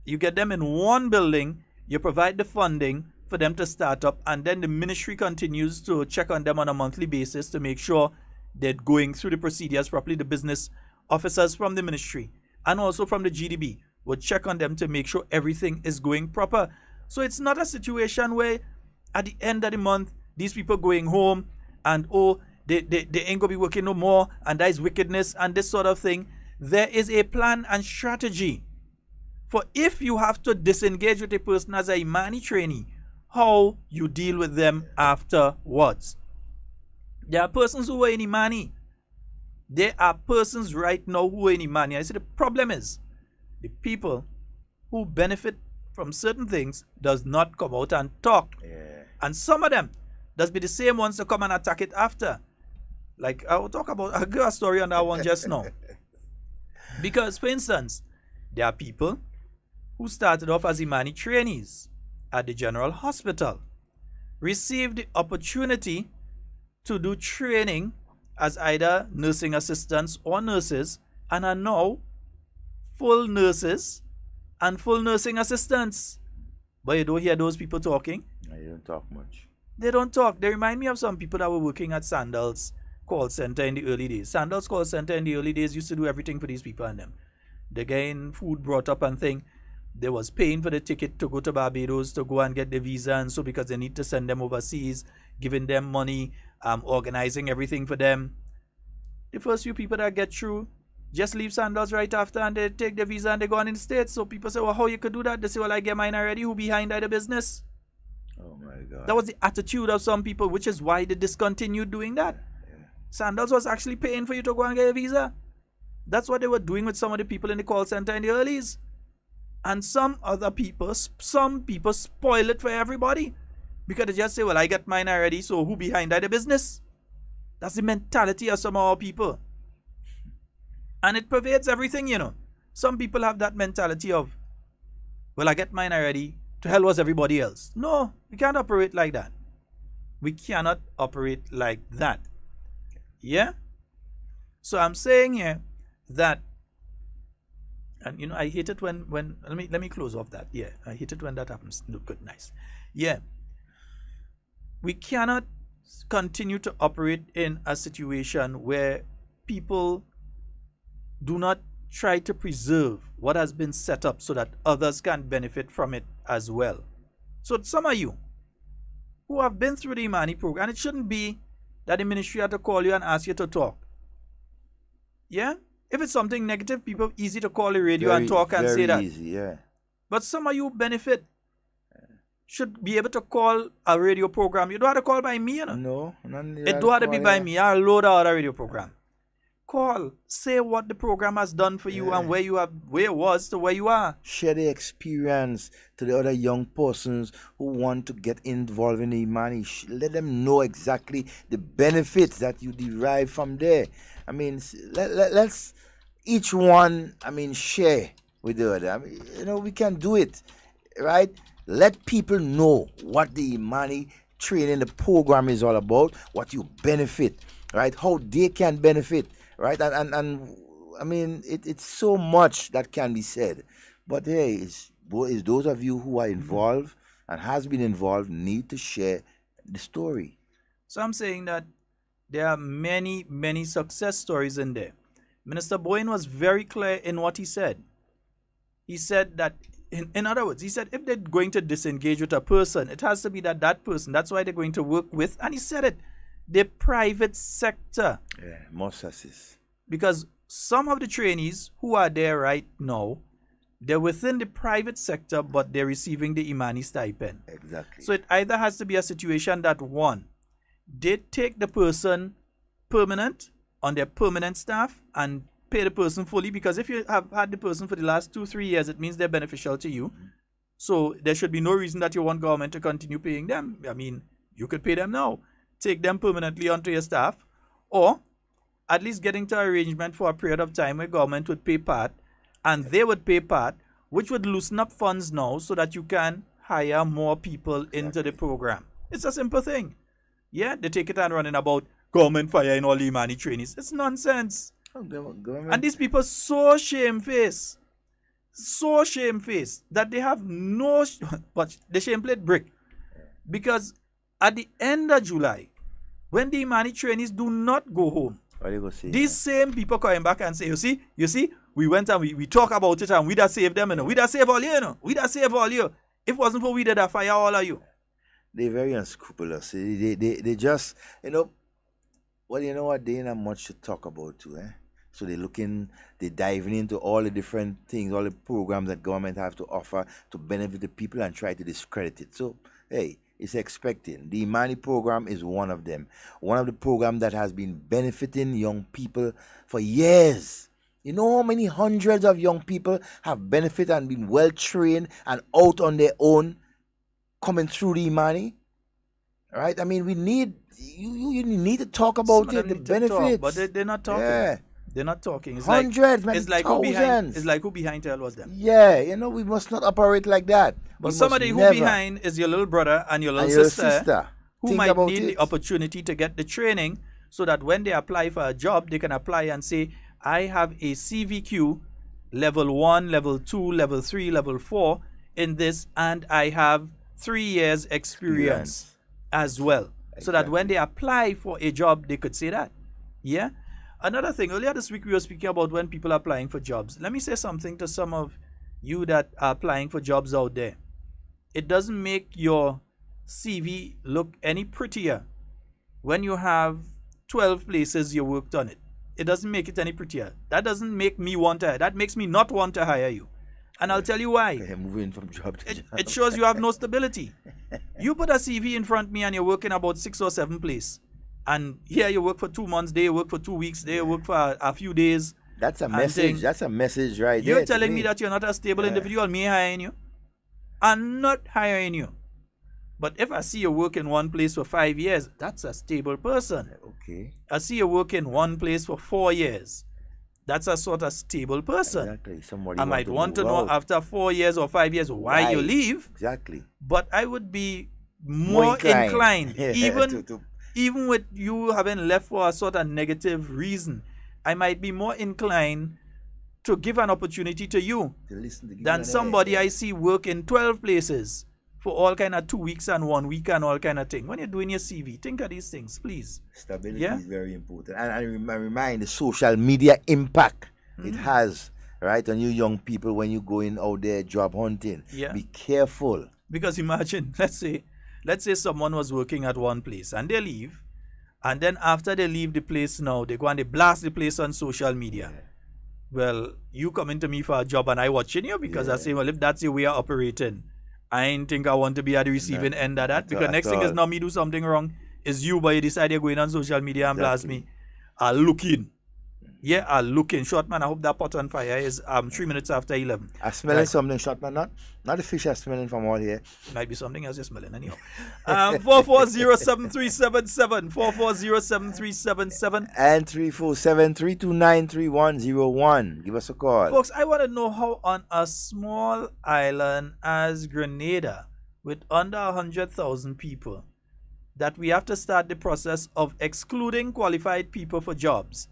you get them in one building, you provide the funding for them to start up, and then the ministry continues to check on them on a monthly basis to make sure they're going through the procedures properly. The business officers from the ministry and also from the GDB would check on them to make sure everything is going proper. So it's not a situation where at the end of the month, these people going home and, oh, they ain't going to be working no more, and that is wickedness and this sort of thing. There is a plan and strategy for if you have to disengage with a person as a Imani trainee, how you deal with them afterwards. There are persons who are in Imani. There are persons right now who are in Imani. I say the problem is the people who benefit from certain things does not come out and talk. Yeah. And some of them does be the same ones to come and attack it after. Like I'll give a story on that one just now. Because, for instance, there are people who started off as Imani trainees at the General Hospital, received the opportunity to do training as either nursing assistants or nurses, and are now full nurses and full nursing assistants. But you don't hear those people talking. No, you don't talk much. They don't talk. They remind me of some people that were working at Sandals call center in the early days. Sandals call center in the early days used to do everything for these people and them. They getting food brought up and thing. They was paying for the ticket to go to Barbados to go and get the visa, and so because they need to send them overseas, giving them money, organizing everything for them. The first few people that get through just leave Sandals right after, and they take the visa and they go on in the States. So people say, well, how you could do that? They say, well, I get mine already. Who behind the business? my God. That was the attitude of some people, which is why they discontinued doing that. Yeah. Sandals was actually paying for you to go and get a visa. That's what they were doing with some of the people in the call center in the earlys. And some people spoil it for everybody. Because they just say, well, I get mine already, so who behind that the business? That's the mentality of some of our people. And it pervades everything, you know. Some people have that mentality of, well, I get mine already, to hell was everybody else. No, we can't operate like that. We cannot operate like that. Yeah? So I'm saying here that, and you know, I hate it when let me close off that. Yeah, I hate it when that happens. No, good, nice. Yeah. We cannot continue to operate in a situation where people do not try to preserve what has been set up so that others can benefit from it as well. So some of you who have been through the Imani program, and it shouldn't be that the ministry had to call you and ask you to talk. Yeah? If it's something negative, people easy to call the radio and talk and say that. Easy, yeah. But some of you benefit. Should be able to call a radio program. You don't have to call by me, you know. No, it don't have to be by me. I'll load out a radio program. Call. Say what the program has done for you and where it was to where you are. Share the experience to the other young persons who want to get involved in the Imani. Let them know exactly the benefits that you derive from there. I mean, let's each one, I mean, share with the other. I mean, you know, we can do it, right? Let people know what the Imani training, the program is all about, what you benefit, right? How they can benefit, right? And I mean, it's so much that can be said. But hey, it's those of you who are involved and has been involved need to share the story. So I'm saying that there are many, many success stories in there. Minister Bowen was very clear in what he said. He said that, in other words, he said if they're going to disengage with a person, it has to be that person. That's why they're going to work with, and he said it, the private sector. Yeah, most assist. Because some of the trainees who are there right now, they're within the private sector, but they're receiving the Imani stipend. Exactly. So it either has to be a situation that, one, they take the person permanent on their permanent staff and pay the person fully, because if you have had the person for the last 2-3 years, it means they're beneficial to you. So there should be no reason that you want government to continue paying them. I mean, you could pay them now, take them permanently onto your staff, or at least getting to an arrangement for a period of time where government would pay part and they would pay part, which would loosen up funds now so that you can hire more people into the program. It's a simple thing. Yeah, they take it and running about government firing all the Imani trainees. It's nonsense. And these people so shamefaced that they have no, but the shameplate break. Because at the end of July, when the Imani trainees do not go home, these same people coming back and say, you see, we went and we talk about it and we that save them, you know. We that save all you, you know. We that save all you. If it wasn't for we that fire all of you. They're very unscrupulous. They just, you know, well, you know what, they ain't have much to talk about too, eh? So they're diving into all the different things, all the programs that government have to offer to benefit the people and try to discredit it. So, hey, it's expecting. The Imani program is one of them. One of the programs that has been benefiting young people for years. You know how many hundreds of young people have benefited and been well trained and out on their own coming through the Imani? Right? I mean, we need, you need to talk about it, the benefits. But they're not talking. Yeah. They're not talking. It's hundreds, like, it's like thousands. It's like who behind tell was them. Yeah, you know, we must not operate like that. But somebody who behind is your little brother and your little sister who might need the opportunity to get the training so that when they apply for a job, they can apply and say, I have a CVQ level 1, level 2, level 3, level 4 in this, and I have 3 years experience as well. Exactly. So that when they apply for a job, they could say that. Yeah? Another thing, earlier this week we were speaking about when people are applying for jobs. Let me say something to some of you that are applying for jobs out there. It doesn't make your CV look any prettier when you have 12 places you worked on it. It doesn't make it any prettier. That doesn't make me want to hire. That makes me not want to hire you. And I'll tell you why. Moving from job to job. It shows you have no stability. You put a CV in front of me and you're working about 6 or 7 places. And here you work for 2 months, there you work for 2 weeks, there you work for a few days. That's a message. That's a message right there. You're telling me that you're not a stable individual. Me hiring you? I'm not hiring you. But if I see you work in one place for 5 years, that's a stable person. Okay. I see you work in one place for 4 years. That's a sort of stable person. Exactly. Somebody I might want to know after 4 years or 5 years why you leave. Exactly. But I would be more inclined even with you having left for a sort of negative reason, I might be more inclined to give an opportunity to you than somebody I see work in 12 places for all kind of 2 weeks and 1 week and all kind of thing. When you're doing your CV, think of these things, please. Stability is very important. And I remind the social media impact it has, right, on you young people when you going out there job hunting. Yeah. Be careful. Because imagine, let's say someone was working at one place and they leave, and then after they leave the place now, they go and they blast the place on social media. Well, you coming to me for a job and I watching you because I say, well, if that's the way you're operating, I ain't think I want to be at the receiving end of that. Because next thing is not me do something wrong. It's you, but you decide you're going on social media and blast me. I'll look in. Yeah, I'll look in. Short man, I hope that pot on fire is 3 minutes after 11. I'm smelling something, short man. Not the fish I'm smelling from all here. Might be something else you're smelling anyhow. 440-7377, 440-7377. And 347-329-3101. Give us a call. Folks, I want to know how on a small island as Grenada, with under 100,000 people, that we have to start the process of excluding qualified people for jobs.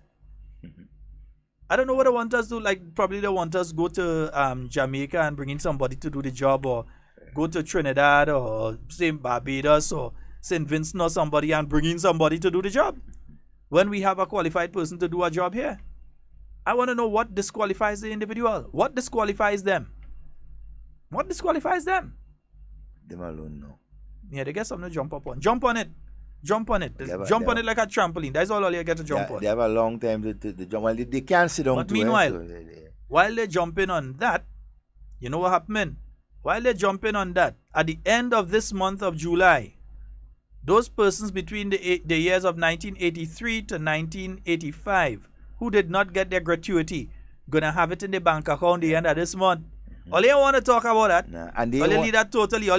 I don't know what they want us to do. Like, probably they want us to go to Jamaica and bring in somebody to do the job, or go to Trinidad or St. Barbados or St. Vincent or somebody and bring in somebody to do the job when we have a qualified person to do a job here. I want to know what disqualifies the individual. What disqualifies them? What disqualifies them? Them alone know. Yeah, they get something to jump up on. Jump on it. Jump on it. Jump on it like a trampoline. That's all you get to jump on. They have a long time to jump. Well, they can't sit down. But meanwhile, while they're jumping on that, you know what happened? While they're jumping on that, at the end of this month of July, those persons between the years of 1983 to 1985 who did not get their gratuity, gonna have it in the bank account the end of this month. All you want to talk about that, and they leave that totally.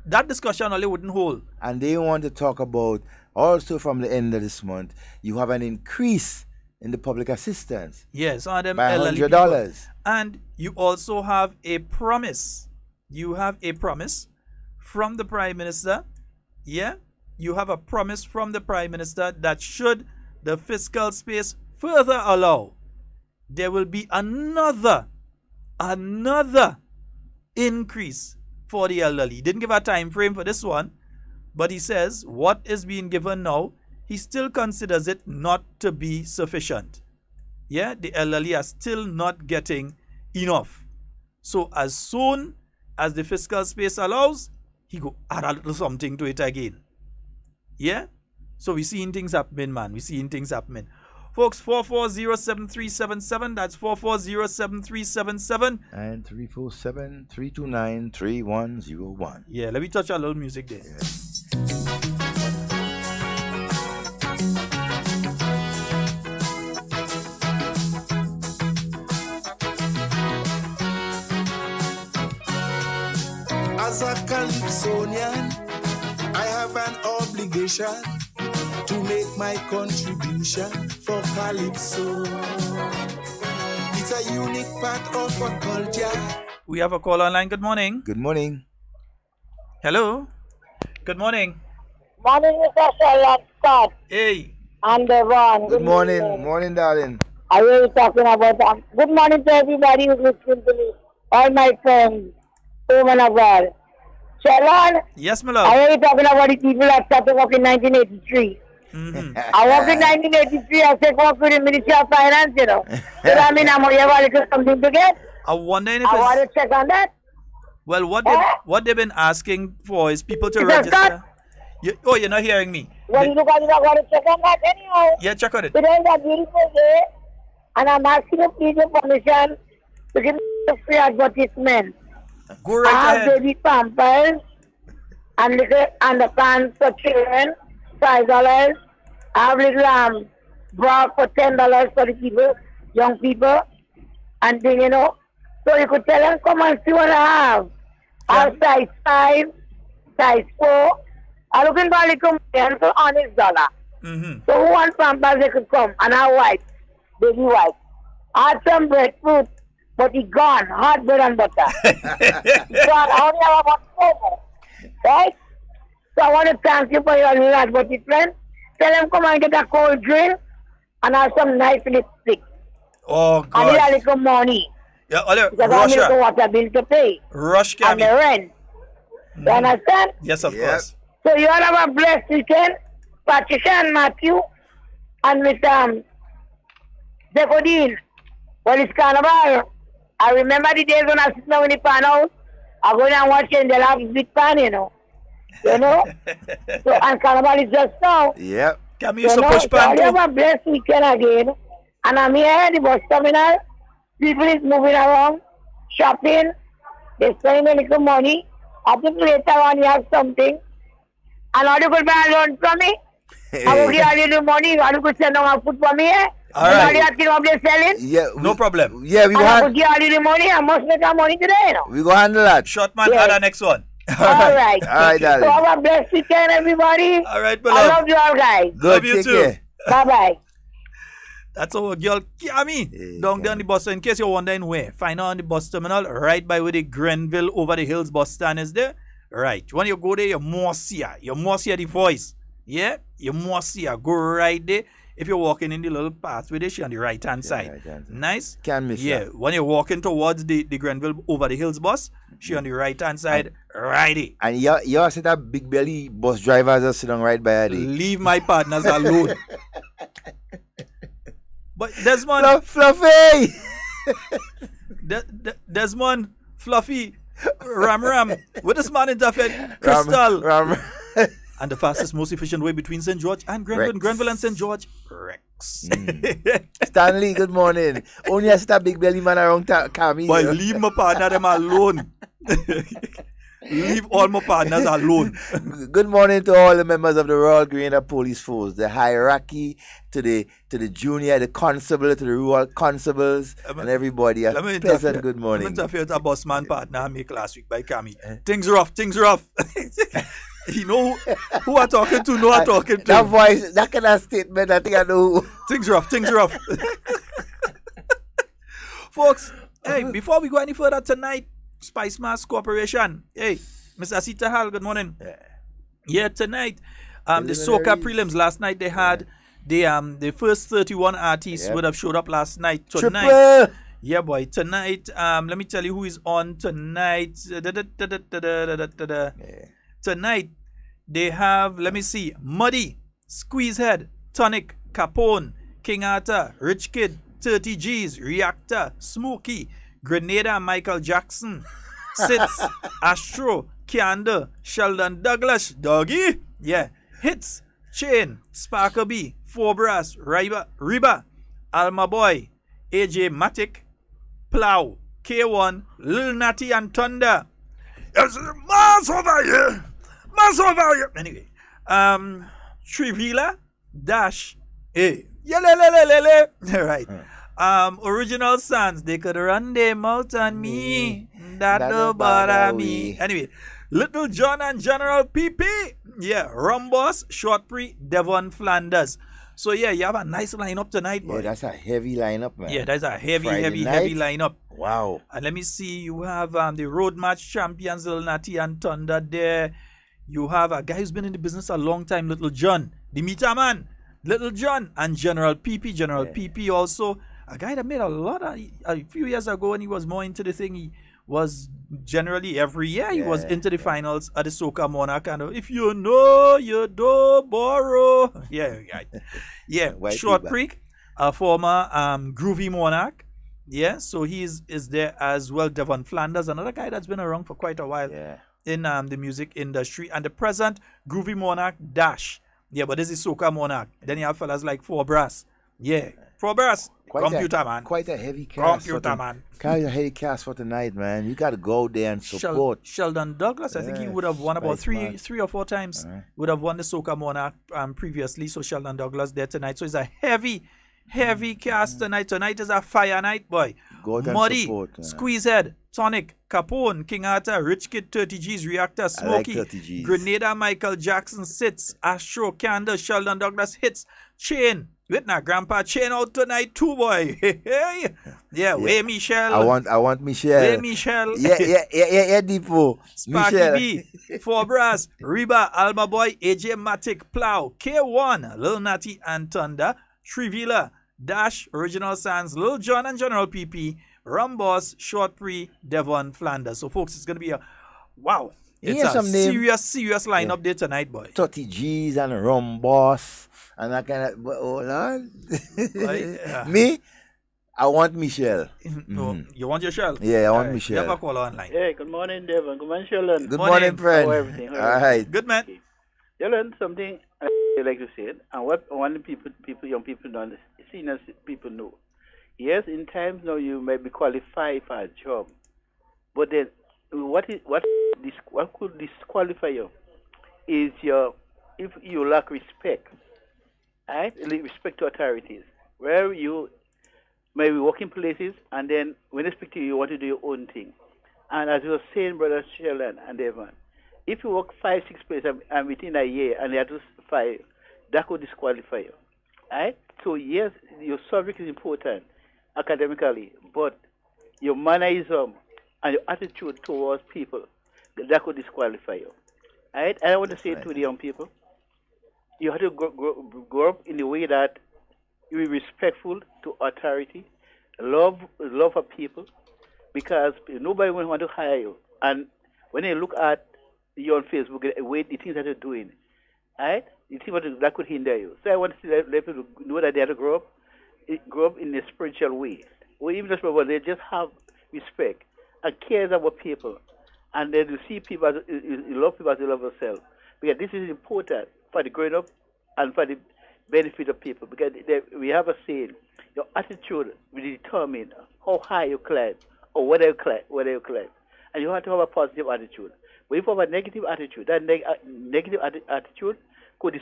That discussion only wouldn't hold. And they want to talk about also from the end of this month, you have an increase in the public assistance. Yes, on them by $100. And you also have a promise. You have a promise from the Prime Minister. Yeah, you have a promise from the Prime Minister that should the fiscal space further allow, there will be another increase for the elderly. He didn't give a time frame for this one, but he says what is being given now, he still considers it not to be sufficient. Yeah, the elderly are still not getting enough. So as soon as the fiscal space allows, he go add a little something to it again. Yeah, so we're seeing things happening, man. We're seeing things happening. Folks, 440-7377. That's 440-7377. And 347-329-3101. Yeah, let me touch a little music there. Yeah. As a Calypsonian, I have an obligation to make my contribution for Calypso. It's a unique part of our culture. We have a call online. Good morning. Good morning. Hello. Good morning. Morning, Mr. Sheldon Scott. Hey. And Devon. Good morning. Morning, darling. I was talking about that. Good morning to everybody who's listening to me. All my friends. Home and abroad. Sheldon. Yes, my love. I was talking about the people that started work in 1983. I worked in 1983. I said work with the Ministry of Finance, you know. So that means I'm going to something to get. I wonder if I want to check on that. Well, what they've been asking for is people to register. You're not hearing me. Well, you guys are going to check on that anyhow. Yeah, check on it. Today is a beautiful day, and I'm asking you please your permission to give the free advertisement. Go right I have ahead. baby pampers and little underpants for children, $5. I have little bra for $10 for the people, young people, and thing, you know. So you could tell them, come and see what I have. I have size 5, size 4. I'm looking for a little honest dollar. So who wants pampers, they could come. And I wipes, baby wipes. I had some breadfruit, but it gone. Hard bread and butter. So I only have about 4 more. Right? So I want to thank you for your little advertisement. Tell them come and get a cold drink and have some nice lipstick. Oh, I need God. a little money. Yeah, Ole, Because I need a little water bill to pay. Rush, And the Cammy. rent. You understand? Yes, of course. So you all have a blessed weekend. Patricia and Matthew and Mr. Decodine. Well, it's Carnival. I remember the days when I sit down in the pan house. I go down and watch and they'll have this big pan, you know. You know? So, and Carnival is just now. Yep. Cammy You used to know, push so pan I too. have a blessed weekend again. And I'm here at the bus terminal. People is moving around, shopping. They're spending a little money. I think later on you have something. And all you could buy a loan from me. I will give you a little money. All you could send on and put for me, eh? All right. All you have to know they're selling. Yeah. No problem. Yeah, we And I go could give you a little money. I must make our money today, you know. we go handle that. Short man, Yes. add the next one. All right. All right, So darling. have a blessed weekend, everybody. All right, I beloved. love you all, guys. Good. Love you Take too. care. Bye-bye. That's our girl Cammy down there on the bus. So in case you're wondering where, find her on the bus terminal right by where the Grenville over the hills bus stand is there. Right. When you go there, you more see her. You more see her the voice. Yeah? You more see her. Go right there. If you're walking in the little pathway there, she on the right hand side. right-hand side. Nice? Can't miss Yeah. that. When you're walking towards the Grenville over the hills bus, she on the right hand side. Righty. And you see that big belly bus drivers are sitting right by her. Leave my partners alone. But Desmond, Fluffy! Desmond, Fluffy, Ram, with this man interfered, Crystal, Ram. and the fastest, most efficient way between St. George and Grenville, Rex. Grenville and St. George, Rex. Stanley, good morning. Only I see that big belly man around Cammy. Boy, leave my partner them alone. Leave all my partners alone. Good morning to all the members of the Royal Grenada Police Force, the hierarchy, to the junior, the constable, to the rural constables, and everybody. A pleasant good morning. Let me interfere with a boss man partner I make last week by Cammy. Things rough, things rough. You know who I'm talking to, know I'm talking to. That voice, that kind of statement, I think I know. Things rough, things rough. Folks, hey, before we go any further tonight, Spice Mask Corporation. Hey, Mr. Asita Hall, good morning. Yeah, tonight, the Soca prelims. Last night they had the first 31 artists would have showed up last night. Tonight, Triple. yeah, boy. Tonight, let me tell you who is on tonight. Tonight, they have, let me see, Muddy, Squeezehead, Tonic, Capone, King Arthur, Rich Kid, 30 G's, Reactor, Smokey, Grenada, Michael Jackson, Sits, Astro, Kianda, Sheldon Douglas, Doggy, yeah, Hits, Chain, Sparker B, Four Brass, Riba, Alma Boy, AJ Matic, Plow, K1, Lil Natty and Thunder. There's mass over here. Mass over here. Anyway, Trivila, Dash, right. Original Sons, they could run them out on me. That no bother me. Anyway, Little John and General PP. Yeah, Rumboss, Short Pre, Devon Flanders. So yeah, you have a nice lineup tonight, boy. Yeah, that's a heavy lineup, man. Yeah, that's a heavy Friday night. lineup. Wow. And let me see, you have the road match champions, Lil Natty and Thunder there. You have a guy who's been in the business a long time, Little John, the Meter Man, Little John, and General PP. General PP also, a guy that made a few years ago when he was more into the thing, he was generally every year he was into the finals at the Soca Monarch. And if you know, you don't borrow. Yeah, right. Yeah, Short Creek, a former Groovy Monarch. Yeah, so he is there as well. Devon Flanders, another guy that's been around for quite a while in the music industry. And the present Groovy Monarch, Dash. Yeah, but this is Soca Monarch. Then you have fellas like Four Brass. Yeah, For brass. Computer, man. Quite a heavy cast. Computer, man. Quite a heavy cast for tonight, man. You got to go there and support. Sheldon Douglas, I think he would have won about three or four times. Would have won the Soca Monarch previously. So Sheldon Douglas there tonight. So it's a heavy cast tonight. Tonight is a fire night, boy. Muddy, Squeezehead, Tonic, Capone, King Arthur, Rich Kid, 30 G's, Reactor, Smokey, like Grenada, Michael Jackson, Sits, Astro, Candle, Sheldon Douglas, Hits, Chain. Wait now, Grandpa Chain out tonight too, boy. Yeah, Way Michelle. I want Michelle. Way Michelle. Yeah, Deepo. Sparky Michelle. B, Four Brass, Reba, Alma Boy, AJ Matic, Plow, K1, Lil Natty and Thunder, Trivila, Dash, Original Sans, Lil John and General PP, Rum Boss, Short Pre, Devon, Flanders. So folks, it's gonna be it's a serious lineup there tonight, boy. 30 G's and Rum Boss. And I kind of, hold on. Me, I want Michelle. You want your Shell? Yeah, I want Michelle. Never call online. Hey, good morning, Devon. Good morning, Sheldon. Good morning, friend. How everything? All right. Good, man. Sheldon, something I like to say it, and what I want young people know, senior people know. Yes, in times now you may be qualified for a job, but then what could disqualify you is if you lack respect. Right? Respect to authorities. Where you may be working places, and then when they speak to you, you want to do your own thing. And as you were saying, Brother Sheldon and Devon, if you work 5-6 places and within a year and you have to fire, that could disqualify you. Right? So yes, your subject is important academically, but your mannerism and your attitude towards people, that could disqualify you. Right? And I want to say to the young people, you have to grow up in the way that you be respectful to authority, love for people, because nobody will want to hire you. And when they look at you on Facebook, the things that you're doing, right? You think that could hinder you. So I want to let people know that they have to grow up in a spiritual way. Or even just they just have respect and cares about people. And then you see people as you love people as you love yourself. Because this is important for the growing up and for the benefit of people. Because we have a saying, your attitude will determine how high you climb or whether you climb. And you have to have a positive attitude. But if you have a negative attitude, that negative attitude could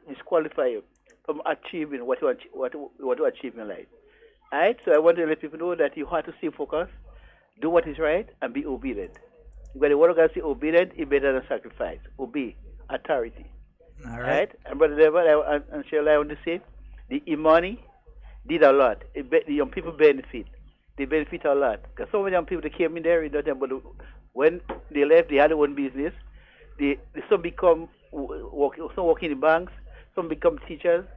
disqualify you from achieving what you want to achieve in life. Right? So I want to let people know that you have to stay focused, do what is right, and be obedient. Because the word of God says obedient is better than sacrifice. Obey authority. All right. And Brother Devon and Sheldon, I want to say the Imani did a lot. The young people benefit. They benefit a lot. Because so many young people that came in there, but when they left, they had their own business. Some become working in banks, some become teachers.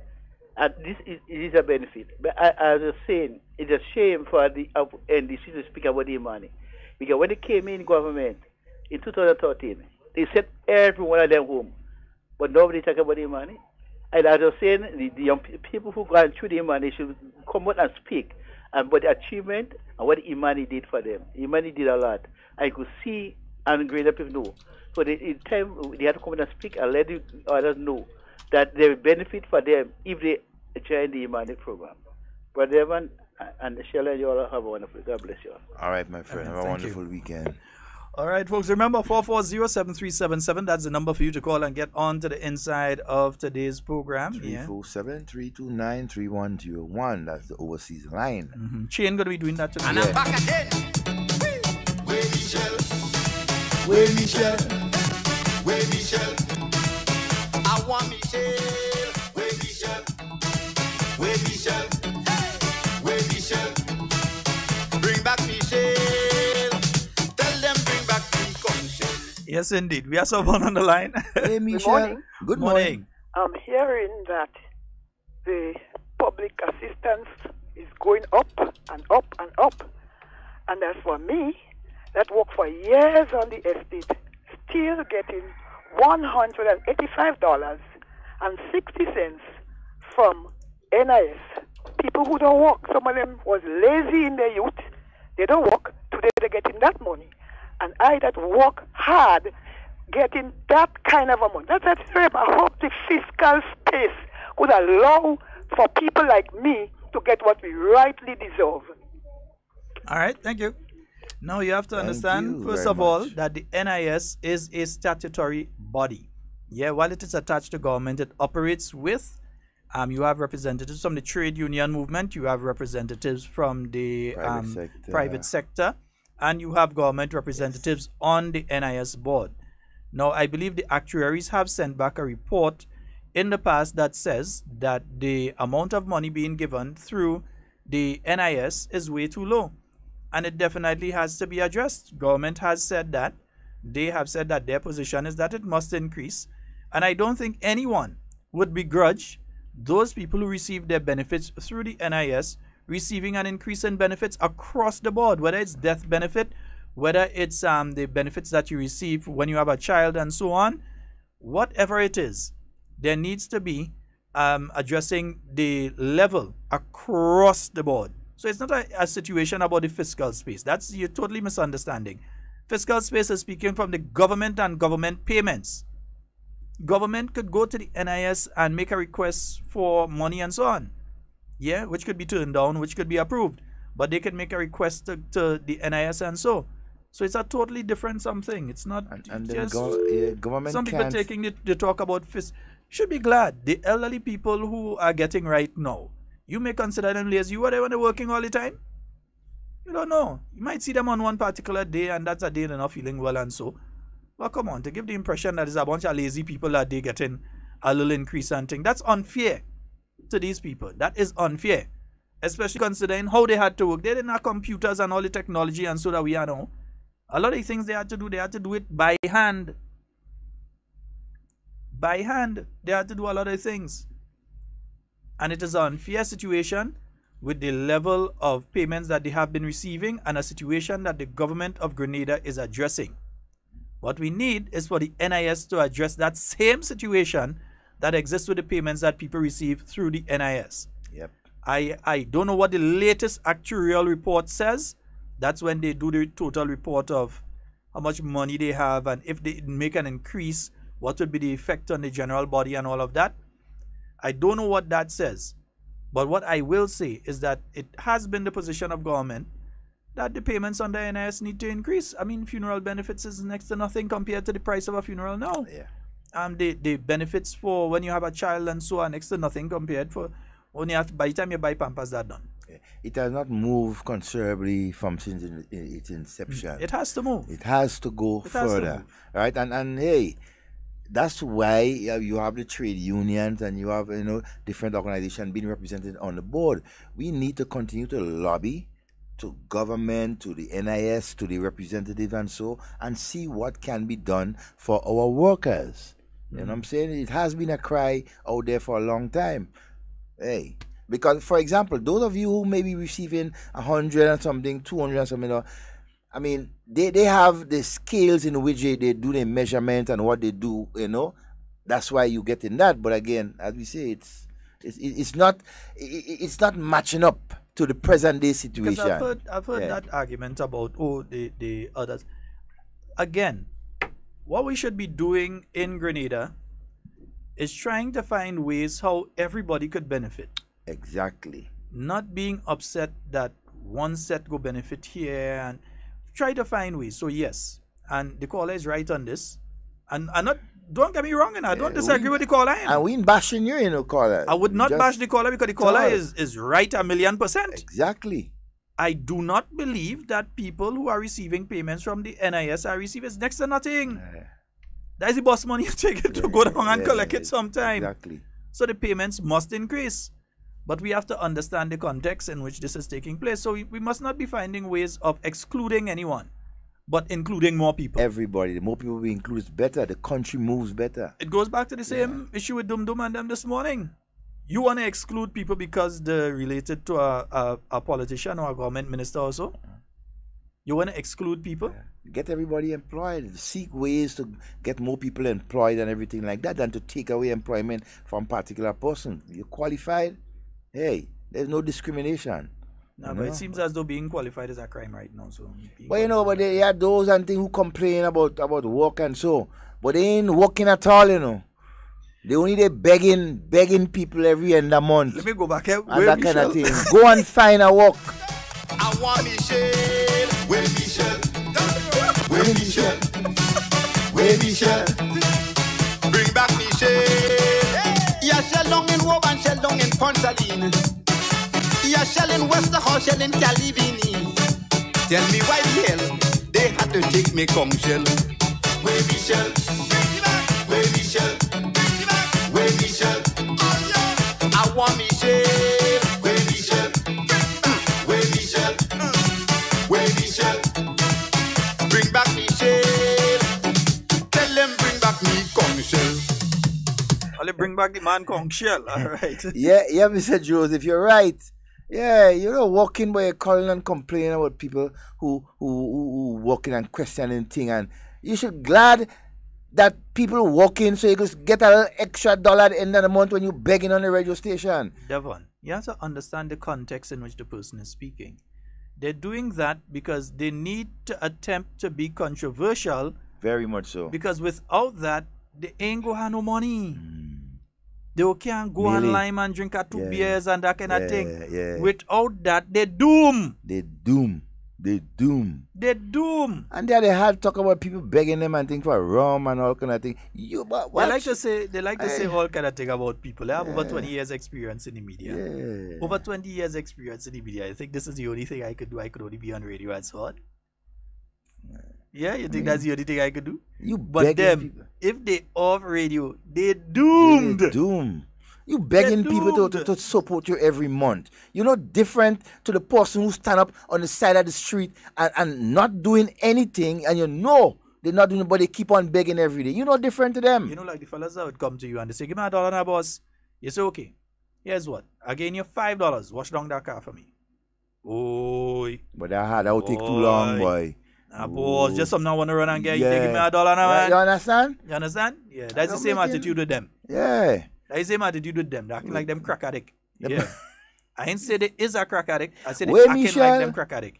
And this is a benefit. But as I was saying, it's a shame for the NDC to speak about the Imani. Because when they came in government in 2013, they sent every one of them home. But nobody talk about the Imani. And as I was saying, the young people who gone through the Imani should come out and speak about the achievement and what the Imani did for them. Imani did a lot. I could see and greater people know. So in time they had to come out and speak and let the others know that there will benefit for them if they join the Imani program. But Devon and Sheldon, you all have a wonderful. God bless you all. All right, my friend. Have a wonderful weekend. All right, folks. Remember 440-7377. That's the number for you to call and get on to the inside of today's program. 347-329-3101. That's the overseas line. Chain going to be doing that today. And I'm back again. Way Michelle. I want Michelle. Way Michelle. Bring back Michelle. Tell them bring back Michelle. Yes, indeed. We have someone on the line. Hey, Michelle. Good morning. I'm hearing that the public assistance is going up and up and up. And as for me, that worked for years on the estate, still getting $185.60 from NIS. People who don't work, some of them was lazy in their youth. They don't work. Today they're getting that money. And I that work hard, getting that kind of a money. That's a shame. I hope the fiscal space could allow for people like me to get what we rightly deserve. All right, thank you. Now you have to understand, first of all, that the NIS is a statutory body. Yeah, while it is attached to government, it operates with, you have representatives from the trade union movement, you have representatives from the private sector, and you have government representatives on the NIS board. Now, I believe the actuaries have sent back a report in the past that says that the amount of money being given through the NIS is way too low. And it definitely has to be addressed. Government has said that. They have said that their position is that it must increase. And I don't think anyone would begrudge those people who receive their benefits through the NIS receiving an increase in benefits across the board, whether it's death benefit, whether it's the benefits that you receive when you have a child and so on. Whatever it is, there needs to be addressing the level across the board. So it's not a situation about the fiscal space. You're totally misunderstanding. Fiscal space is speaking from the government and government payments. Government could go to the NIS and make a request for money and so on. Yeah, which could be turned down, which could be approved. But they can make a request to the NIS and so. So it's a totally different something. It's not just government. Some people taking the talk about should be glad. The elderly people who are getting right now, you may consider them lazy. You are they when they're working all the time? You don't know. You might see them on one particular day and that's a day they're not feeling well and so. Well, come on, to give the impression that there's a bunch of lazy people that they getting a little increase and thing. That's unfair to these people. That is unfair. Especially considering how they had to work. They didn't have computers and all the technology and so that we are now. A lot of the things they had to do it by hand. By hand. They had to do a lot of things. And it is an unfair situation with the level of payments that they have been receiving and a situation that the government of Grenada is addressing. What we need is for the NIS to address that same situation that exists with the payments that people receive through the NIS. Yep. I don't know what the latest actuarial report says. That's when they do the total report of how much money they have and if they make an increase, what would be the effect on the general body and all of that. I don't know what that says. But what I will say is that it has been the position of government that the payments on the NIS need to increase. I mean, funeral benefits is next to nothing compared to the price of a funeral now. Yeah. The benefits for when you have a child and so on, next to nothing compared for when you have to, by the time you buy Pampers, that's done. It has not moved considerably from since its inception. It has to move. It has to go further. Right? And hey, that's why you have the trade unions and you have different organizations being represented on the board. We need to continue to lobby to government, to the NIS, to the representative and see what can be done for our workers. You know what I'm saying? It has been a cry out there for a long time. Hey, because for example, those of you who may be receiving 100 and something, 200 and something, I mean, they have the scales in which they do the measurement and what they do, That's why you get in that. But again, as we say, it's not matching up to the present day situation. Because I've heard that argument about the others. Again, what we should be doing in Grenada is trying to find ways how everybody could benefit. Exactly. Not being upset that one set go benefit here and try to find ways. So yes, and the caller is right on this. And don't get me wrong, and I don't disagree with the caller. And we ain't bashing you, caller. I would not bash the caller because the caller is right 1,000,000%. Exactly. I do not believe that people who are receiving payments from the NIS are receiving next to nothing. That is the boss money you take it to go down and collect it sometime. Exactly. So the payments must increase. But we have to understand the context in which this is taking place. So we must not be finding ways of excluding anyone, but including more people. Everybody. The more people we include is better. The country moves better. It goes back to the same issue with Dum Dum and them this morning. You want to exclude people because they're related to a politician or a government minister also? You want to exclude people? Get everybody employed. Seek ways to get more people employed and everything like that than to take away employment from a particular person. You're qualified. Hey, there's no discrimination. No, but it seems as though being qualified is a crime right now. So, but but they are those and things who complain about work and so, but they ain't working at all, They only they begging people every end of month. Let me go back here. And that kind of thing. Go and find a work. I want Michelle. Where Michelle? Where Michelle? Where Michelle? Bring back Michelle. Yeah, Sheldon in Woban, Sheldon in Pontaline. Yeah, Sheldon Westerhall, Sheldon Calivini. Tell me why the hell they had to take me come Shell. Where Michelle? Where Michelle? Where Michelle? I want Michelle. Where Michelle? Where Michelle? Where Michelle? Bring back Michelle. Tell them bring back me Kong Shell. I'll bring back the man Kong Shell. All right. Yeah, Mr. Joseph, you're right. Yeah, you're not walking by calling and complaining about people who walking and questioning things, and you should glad that people walking so you could get a little extra dollar at the end of the month when you begging on the radio station. Devon, you have to understand the context in which the person is speaking. They're doing that because they need to attempt to be controversial. Very much so. Because without that, they ain't go have no money. They can't go online and drink 2 beers and that kind of thing. Yeah. Without that, they doom. They doom. And there they had talk about people begging them and things for rum and all kind of thing. They like to say all kind of thing about people. They have over 20 years experience in the media. Yeah. Over 20 years experience in the media. I think this is the only thing I could do. I could only be on radio and so on. Yeah, you think that's the only thing I could do? But them, people. If they off radio, they doomed. You begging people to support you every month. You're not different to the person who stand up on the side of the street and not doing anything, and you know they're not doing it, but they keep on begging every day. You're not different to them. You know, like the fellas that would come to you and they say, give me $1 now, boss. You say, okay, here's what. I gain you $5. Wash down that car for me. Oy. But that will take too long, boy. Nah, boss, just something I want to run and get you. They give me $1 now, man. You understand? You understand? Yeah, that's the same attitude with them. Yeah. That's the same attitude with them. They're acting like them crack addict. Yeah. I ain't say they is a crack addict. I said they acting like them crack addict.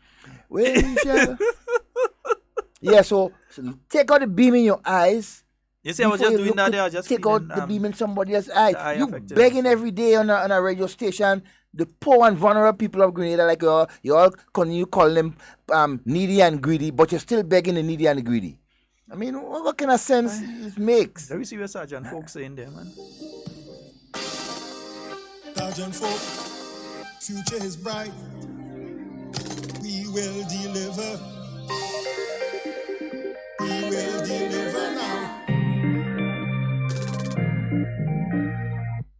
Wait, Michelle. Yeah, so take out the beam in your eyes. You see, I was just doing that there. Just take out the beam in somebody else's eye. You begging every day on a radio station. The poor and vulnerable people of Grenada, like you all continue calling them needy and greedy, but you're still begging the needy and the greedy. I mean, what kind of sense it makes? Let me see what Sergeant Folk saying there, man. Sergeant Folk, future is bright. We will deliver. We will deliver now.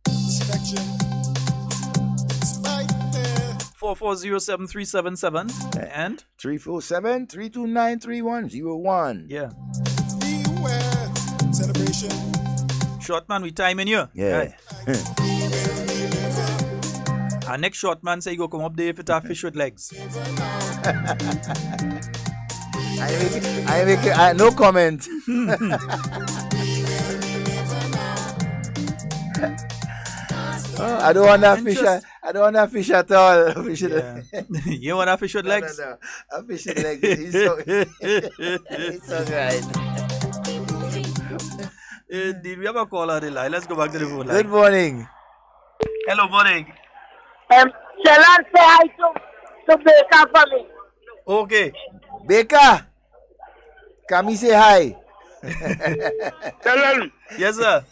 Inspection. 4407377 and 347-329-3101. Yeah. Beware. Celebration. Short man, we time in here. Yeah. Right. Our next short man say you go come up there if it's a fish with legs. I no comment. I don't want that fish. I don't want that fish at all. Yeah. You want that fish with legs? No. A fish with legs. He's so right. Did we have a call on the line? Let's go back to the phone line. Good morning. Hello, morning. Sheldon, say hi to Baker for me. Okay. Baker, can we say hi? Sheldon. Yes, sir.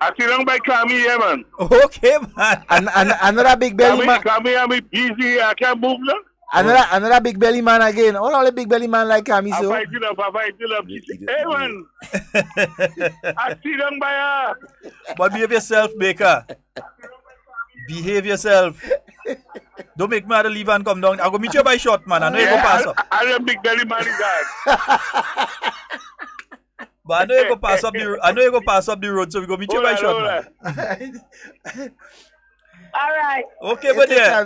I see long by Kami here, man. Okay, man. Another big belly man. Kami, I'm busy. I can't move now. Another big belly man again. All the big belly man like Kami, so. I fight it up. Hey, man. I see long by her. But behave yourself, Baker. Behave yourself. Don't make me leave and come down. I'll go meet you by short, man. I know you go pass up. I know big belly man is that. But I know you go pass up the road, so we go meet you by short, man. All right. Okay, but yeah.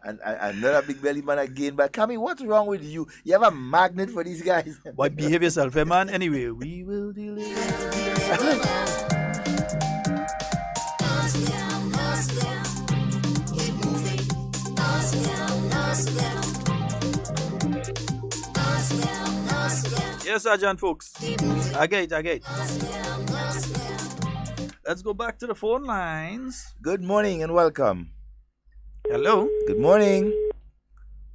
And another big belly man again. But Kami, what's wrong with you? You have a magnet for these guys. But behave yourself, eh, man. Anyway, we will deliver. Yes, Sergeant folks. I get it. Let's go back to the phone lines. Good morning and welcome. Hello. Good morning.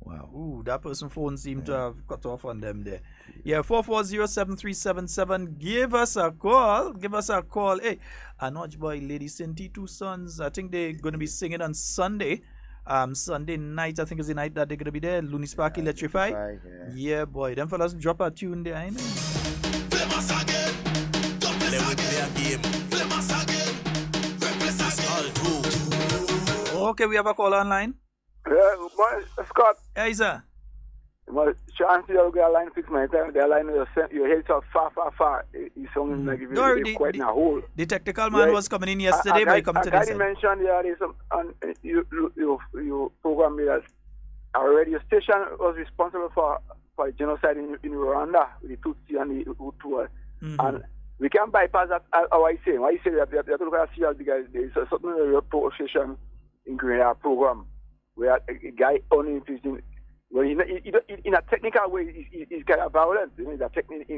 Wow. Ooh, that person's phone seemed to have cut off on them there. Yeah, 440-7377. Give us a call. Give us a call. Hey, Anoj boy, Lady Cinti, two sons. I think they're going to be singing on Sunday. Sunday night, I think is the night that they're going to be there. Looney Spark Electrify. Yeah, boy. Them fellas drop a tune there, I know. Okay, we have a call online. Yeah, Scott. Hey, sir. My chance you get a line fix my time. The line your head so far. You sound like you're quite in a hole. The technical man was coming in yesterday, but he come to this. I mentioned there's some, and you program me that our radio station was responsible for genocide in Rwanda with the Tutsi and the Hutu. And we can bypass that. How I say? Why you say that? You have to look at it because there's a certain radio station in Grenada program where a guy only in well, in a technical way, he's kind of violent. In a technical way,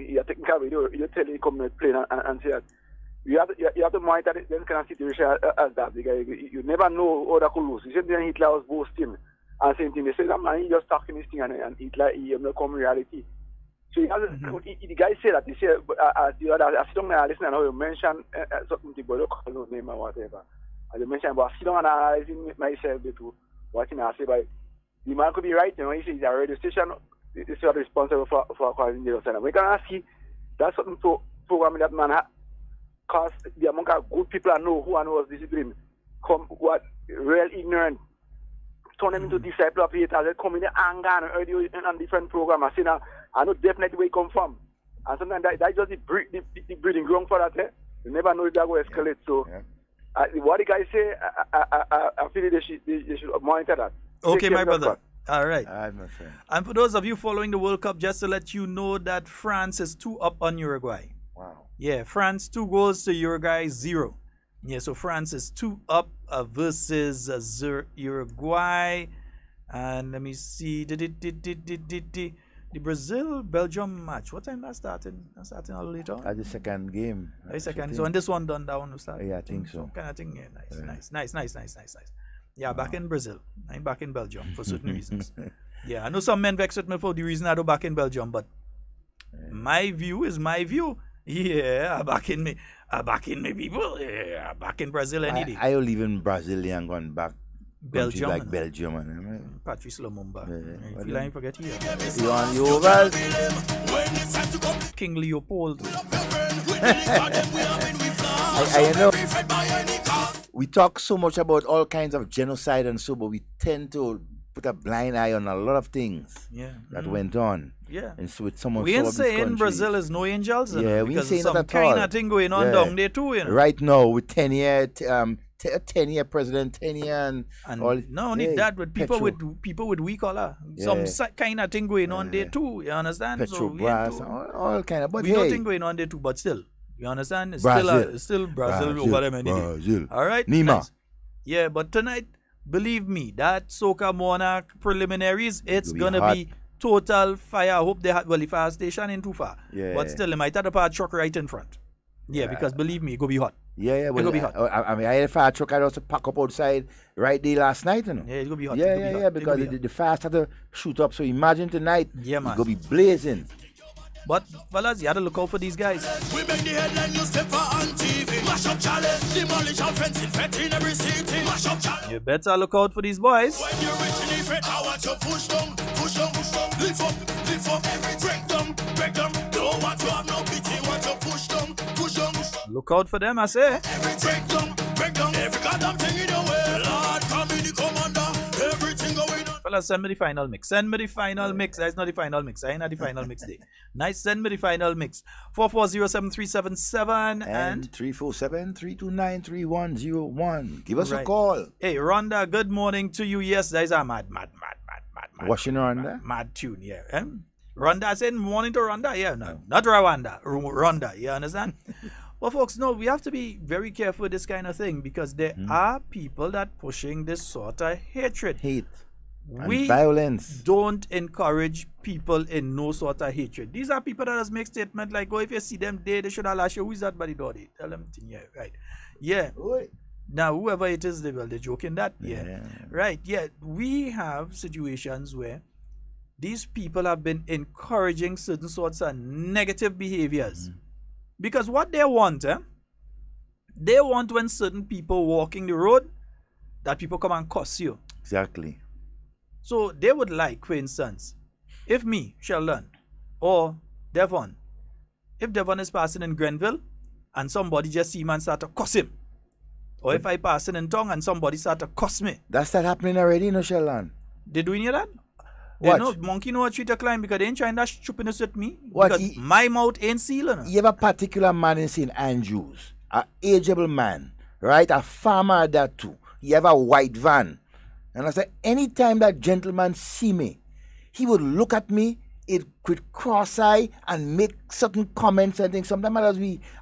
you tell him come and play and say that you have to monitor this kind of situation as that because you never know how that could lose. You said then Hitler was boasting and same thing. They say that man he just talking this thing and Hitler he have no come reality. So the guy said that he said as the other as long as I listen and how you mention something but you call no name or whatever. As you mentioned, but I sit down and analyzing myself to watching I say by the man could be right, you know, he says the radio station is responsible for causing genocide. We can see that's something to program that man cause the amount of good people I know who I know was disciplined come what real ignorant turn them into disciple of haters. They come in the anger and audio and different program. I say now I know definitely where it come from. And sometimes that just the breeding ground for that. You never know if that will escalate. So what the guys say, I feel they should monitor that. Okay, my brother. All right. My friend. And for those of you following the World Cup, just to let you know that France is 2 up on Uruguay. Wow. Yeah, France 2 goals to Uruguay 0. Yeah, so France is 2 up versus Uruguay. And let me see. The Brazil-Belgium match. What time that starting? That's starting a little later. At the second game. The second. So, and this one done down to start? Yeah, I think so. Kind of thing. Yeah, nice. Yeah, back in Brazil. I'm back in Belgium for certain reasons. Yeah, I know some men vex with me for the reason I do back in Belgium, but my view is my view. Yeah, back in me people. Yeah, back in Brazil any day. I live in Brazil and gone back. Belgium. Like Belgium. And, Patrice Lumumba. Yeah, feel I forget here. You on yours? King Leopold. I know. We talk so much about all kinds of genocide and so, but we tend to put a blind eye on a lot of things that went on. Yeah. And so with someone we ain't saying Brazil is no angels. Yeah, we ain't saying that at all. Because some kind of thing going on down there too, you know. Right now, with 10-year president, 10-year and all. No, only that, with people with weak color. Some kind of thing going on there too, you understand? Petrobras, all kind of. But we don't think going on there too, but still. You understand? It's still Brazil over them anything. All right? Nima. Nice. Yeah, but tonight, believe me, that Soca Monarch preliminaries, it's going to be total fire. I hope they have, well, the fire station ain't too far. Yeah. But still, they might have a fire truck right in front. Yeah, because believe me, it's going to be hot. Yeah, well, it's going to be hot. I mean, I had a fire truck I also pack up outside right there last night, you know. Yeah, it's going to be hot. Yeah, because the fire started to shoot up. So imagine tonight, it's going to be blazing. But, fellas, you have to look out for these guys. We make the headline newspaper on TV. Mash up challenge, demolish our fence, infect in every city. Mash up challenge. You better look out for these boys. When you're rich and effect, I want you push down. Lift up, break down. Don't want to have no pity, want you push down. Look out for them, I say. Break down, every goddamn thing in the way. Lord, come in the commander, everything going on. Fellas, send me the final mix. Send me the final mix. That's not the final mix. I ain't at the final mix day. Nice, send me the final mix. 440-7377 and 347-329-3101. Give us a call. Hey, Rhonda, good morning to you. Yes, that is a mad. Watching Rhonda? Mad tune, yeah. Rhonda, I said morning to Rhonda. Yeah, no, not Rwanda. Rhonda, you understand? Well, folks, no, we have to be very careful with this kind of thing because there are people that pushing this sort of hatred. and violence. Don't encourage people in no sort of hatred. These are people that just make statements like, oh, if you see them there, they should have lashed you. Who is that by the door? Tell them, yeah, right. Yeah. Oi. Now, whoever it is, they're joking that. Yeah. Right. Yeah. We have situations where these people have been encouraging certain sorts of negative behaviors. Because what they want, they want when certain people walking the road, that people come and cuss you. Exactly. So they would like, for instance, if me, Sheldon, or Devon, if Devon is passing in Grenville and somebody just see me and start to cuss him, or if I passing in Tongue and somebody start to cuss me. That's that happening already, no, Sheldon? They doing you that? What? They know monkey know what treat a climb because they ain't trying that stupidness with me. What? Because my mouth ain't sealing. You have a particular man in St. Andrews, an ageable man, right? A farmer at that too. He have a white van. And I said, anytime that gentleman see me, he would look at me with cross-eye and make certain comments and things. Sometimes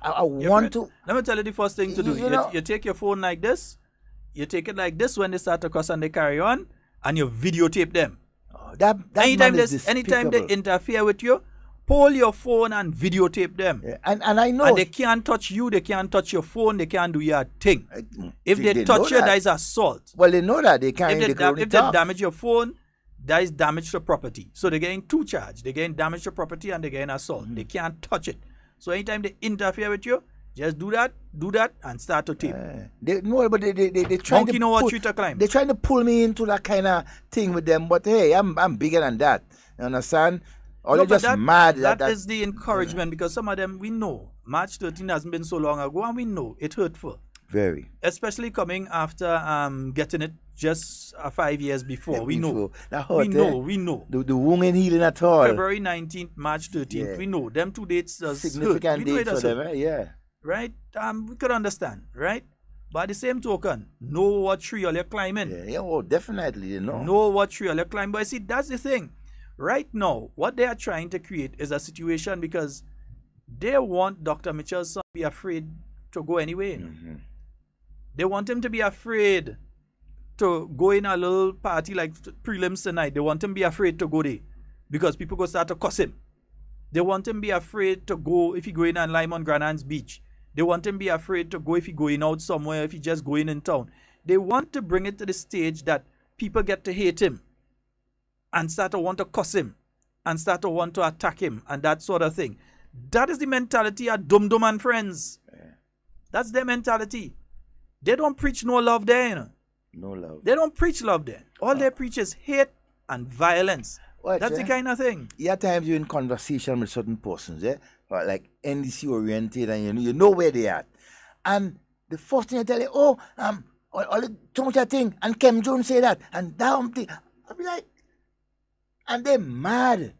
I want to... Let me tell you the first thing to do. You take your phone like this. You take it like this when they start to cross and they carry on. And you videotape them. Oh, that anytime they interfere with you, pull your phone and videotape them. Yeah, and I know. And they can't touch you, they can't touch your phone, they can't do your thing. If they touch you, that is assault. Well, they know that. They can't. If they damage your phone, that is damage to property. So they're getting two charges. They're getting damage to property and they're getting assault. They can't touch it. So anytime they interfere with you, just do that, and start to tape. They trying to know what treat a climb. They're trying to pull me into that kind of thing with them, but hey, I'm bigger than that. You understand? Or they're just mad. That is the encouragement because some of them we know. March 13 hasn't been so long ago, and we know it's hurtful. Very. Especially coming after getting it just 5 years before. We know. We know. The wound ain't healing at all. February 19th, March 13th. We know. Them 2 dates are significant dates for them, yeah. Right? We could understand, right? But at the same token, know what tree you're climbing. Yeah, well, definitely, you know. Know what tree you're climbing. But see, that's the thing. Right now, what they are trying to create is a situation because they want Dr. Mitchell's son to be afraid to go anywhere. They want him to be afraid to go in a little party like prelims tonight. They want him to be afraid to go there because people go start to cuss him. They want him to be afraid to go if he go in and lime on Granan's beach. They want him to be afraid to go if he going out somewhere, if he just going in town. They want to bring it to the stage that people get to hate him and start to want to cuss him and start to want to attack him and that sort of thing. That is the mentality of Dum Dum and friends. That's their mentality. They don't preach no love there, you know. No love. They don't preach love there. All they preach is hate and violence. That's the kind of thing. Yeah, times you're in conversation with certain persons, like NDC oriented, and you know where they are. And the first thing I tell you, all the thing, and Kem Jones say that, and that thing. I'll be like, and they're mad.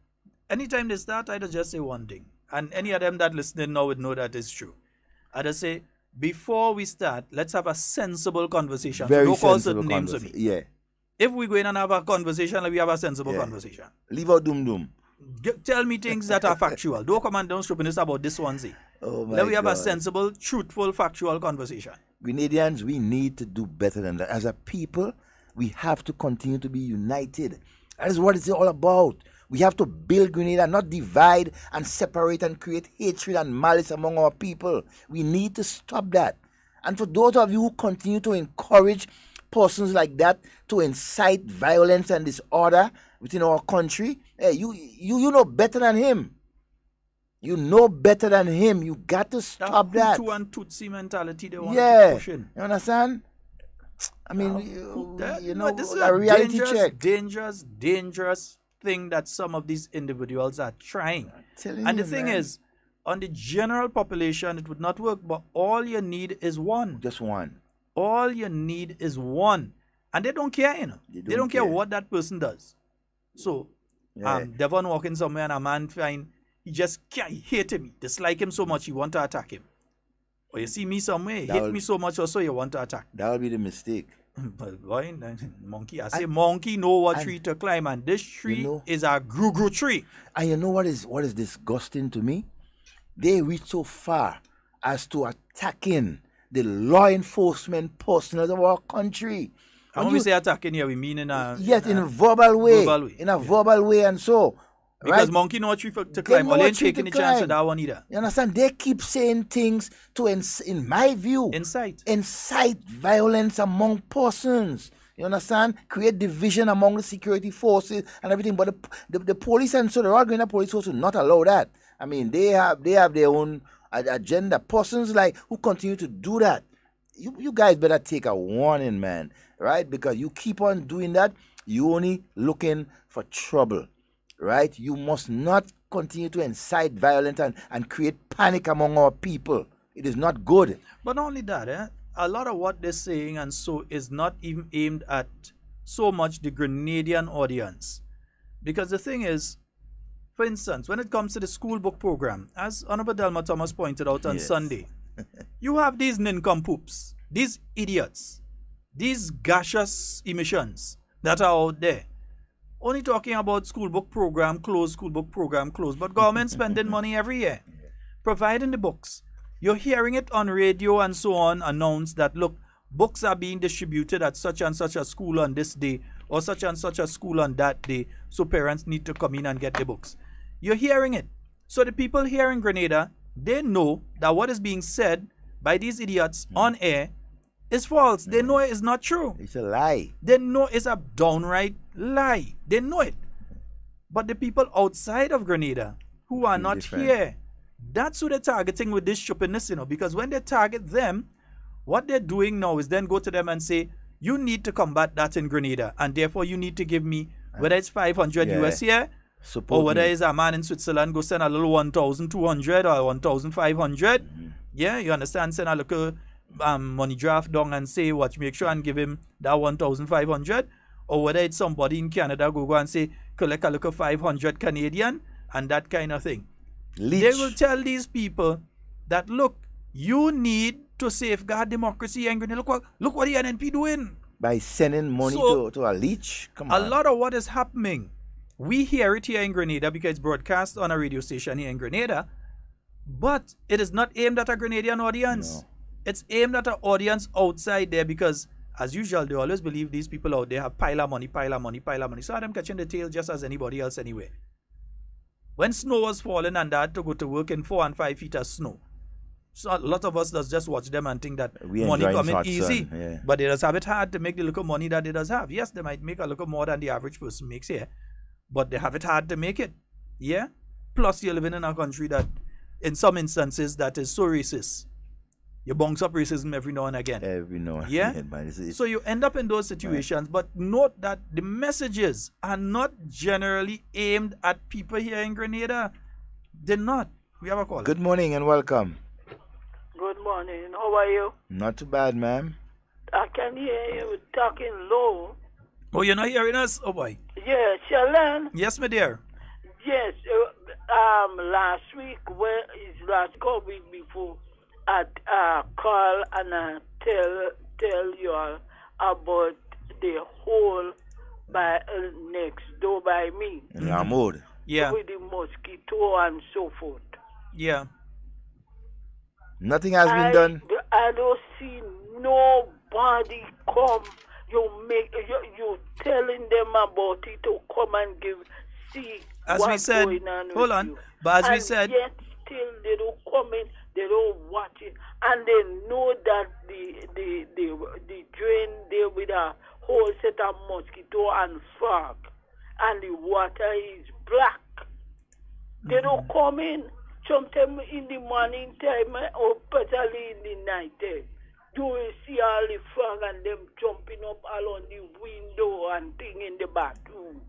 Anytime they start, I just say one thing. And any of them that listening now would know that is true. I just say, before we start, let's have a sensible conversation. Very don't call sensible certain names to me. Yeah. If we go in and have a conversation, we have a sensible conversation. Leave out doom. Tell me things that are factual. Don't come and don't stupidness about this one. Let we have a sensible, truthful, factual conversation. Grenadians, we need to do better than that. As a people, we have to continue to be united. That is what it's all about. We have to build Grenada, not divide and separate and create hatred and malice among our people. We need to stop that. And for those of you who continue to encourage persons like that to incite violence and disorder within our country, hey, you know better than him. You know better than him. You got to stop that. Hutu and Tutsi mentality they want to push in. You understand? I mean, this is a reality check. Dangerous thing that some of these individuals are trying. And the thing is, on the general population, it would not work, but all you need is one. Just one. All you need is one. And they don't care, you know. They don't care what that person does. So, Devon walking somewhere and a man find, he just can't hate him, dislike him so much, he want to attack him. Or you see me somewhere, hate me so much also, you want to attack. That will be the mistake. But boy, monkey, I say monkey know what tree to climb, and this tree is a gru tree. And you know what is disgusting to me? They reach so far as to attacking the law enforcement personnel of our country. And when we say attacking here, we mean in a... Yes, in a verbal way. In a verbal way and so. Because monkey know a tree to climb. Well, they ain't taking the chance of that one either. You understand? They keep saying things to, in my view, incite violence among persons. You understand? Create division among the security forces and everything. But the police and so the Royal Grenada Police Force will not allow that. I mean, they have their own agenda. Persons like who continue to do that. You guys better take a warning, man. Right? Because you keep on doing that, you only looking for trouble. Right? You must not continue to incite violence and create panic among our people. It is not good. But not only that, a lot of what they're saying and so is not even aimed at so much the Grenadian audience. Because the thing is, for instance, when it comes to the school book program, as Honorable Delma Thomas pointed out on Sunday, you have these nincompoops, these idiots, these gaseous emissions that are out there. Only talking about school book program closed, but government spending money every year, providing the books. You're hearing it on radio and so on announced that, look, books are being distributed at such and such a school on this day or such and such a school on that day, so parents need to come in and get the books. You're hearing it. So the people here in Grenada, they know that what is being said by these idiots on air is false. They know it is not true. It's a lie. They know it's a downright lie. They know it. But the people outside of Grenada who are not here, that's who they're targeting with this stupidness, because when they target them, what they're doing now is then go to them and say, you need to combat that in Grenada, and therefore you need to give me, whether it's 500 US here, or whether it's a man in Switzerland go send a little 1,200 or 1,500. Yeah, you understand? Send a little money draft down and say, make sure and give him that 1,500. Or whether it's somebody in Canada go and say, collect a little 500 Canadian, and that kind of thing. Leech. They will tell these people that, look, you need to safeguard democracy and look what the NNP doing. By sending money to a leech? Come on. A lot of what is happening, we hear it here in Grenada because it's broadcast on a radio station here in Grenada, but it is not aimed at a Grenadian audience. No. It's aimed at an audience outside there because, as usual, they always believe these people out there have pile of money. So I'm catching the tail just as anybody else anyway. When snow was falling and they had to go to work in 4 and 5 feet of snow, so a lot of us does just watch them and think that money coming easy. Yeah. But they just have it hard to make the little money that they does have. Yes, they might make a little more than the average person makes here, but they have it hard to make it. Yeah? Plus, you're living in a country that, in some instances, that is so racist. You bounce up racism every now and again. Yeah? So you end up in those situations, but note that the messages are not generally aimed at people here in Grenada. They're not. We have a call. Good morning and welcome. Good morning. How are you? Not too bad, ma'am. I can hear you talking low. Oh, you're not hearing us? Oh, boy. Yeah, Sheldon. Yes, my dear. Yes. Last week, last week before, I call and I tell you all about the hole by next door by me. Ramod. Yeah. With the mosquito and so forth. Yeah. Nothing has been done. I don't see nobody come. You telling them about it to come and see as what's we said, going on hold on. you. But as and we said, yet still they don't come in, they don't watch it, and they know that the drain there with a whole set of mosquito and frog, and the water is black. They don't come in. Sometimes in the morning time or particularly in the night time, you will see all the frog and them jumping up along the window and thing in the bathroom.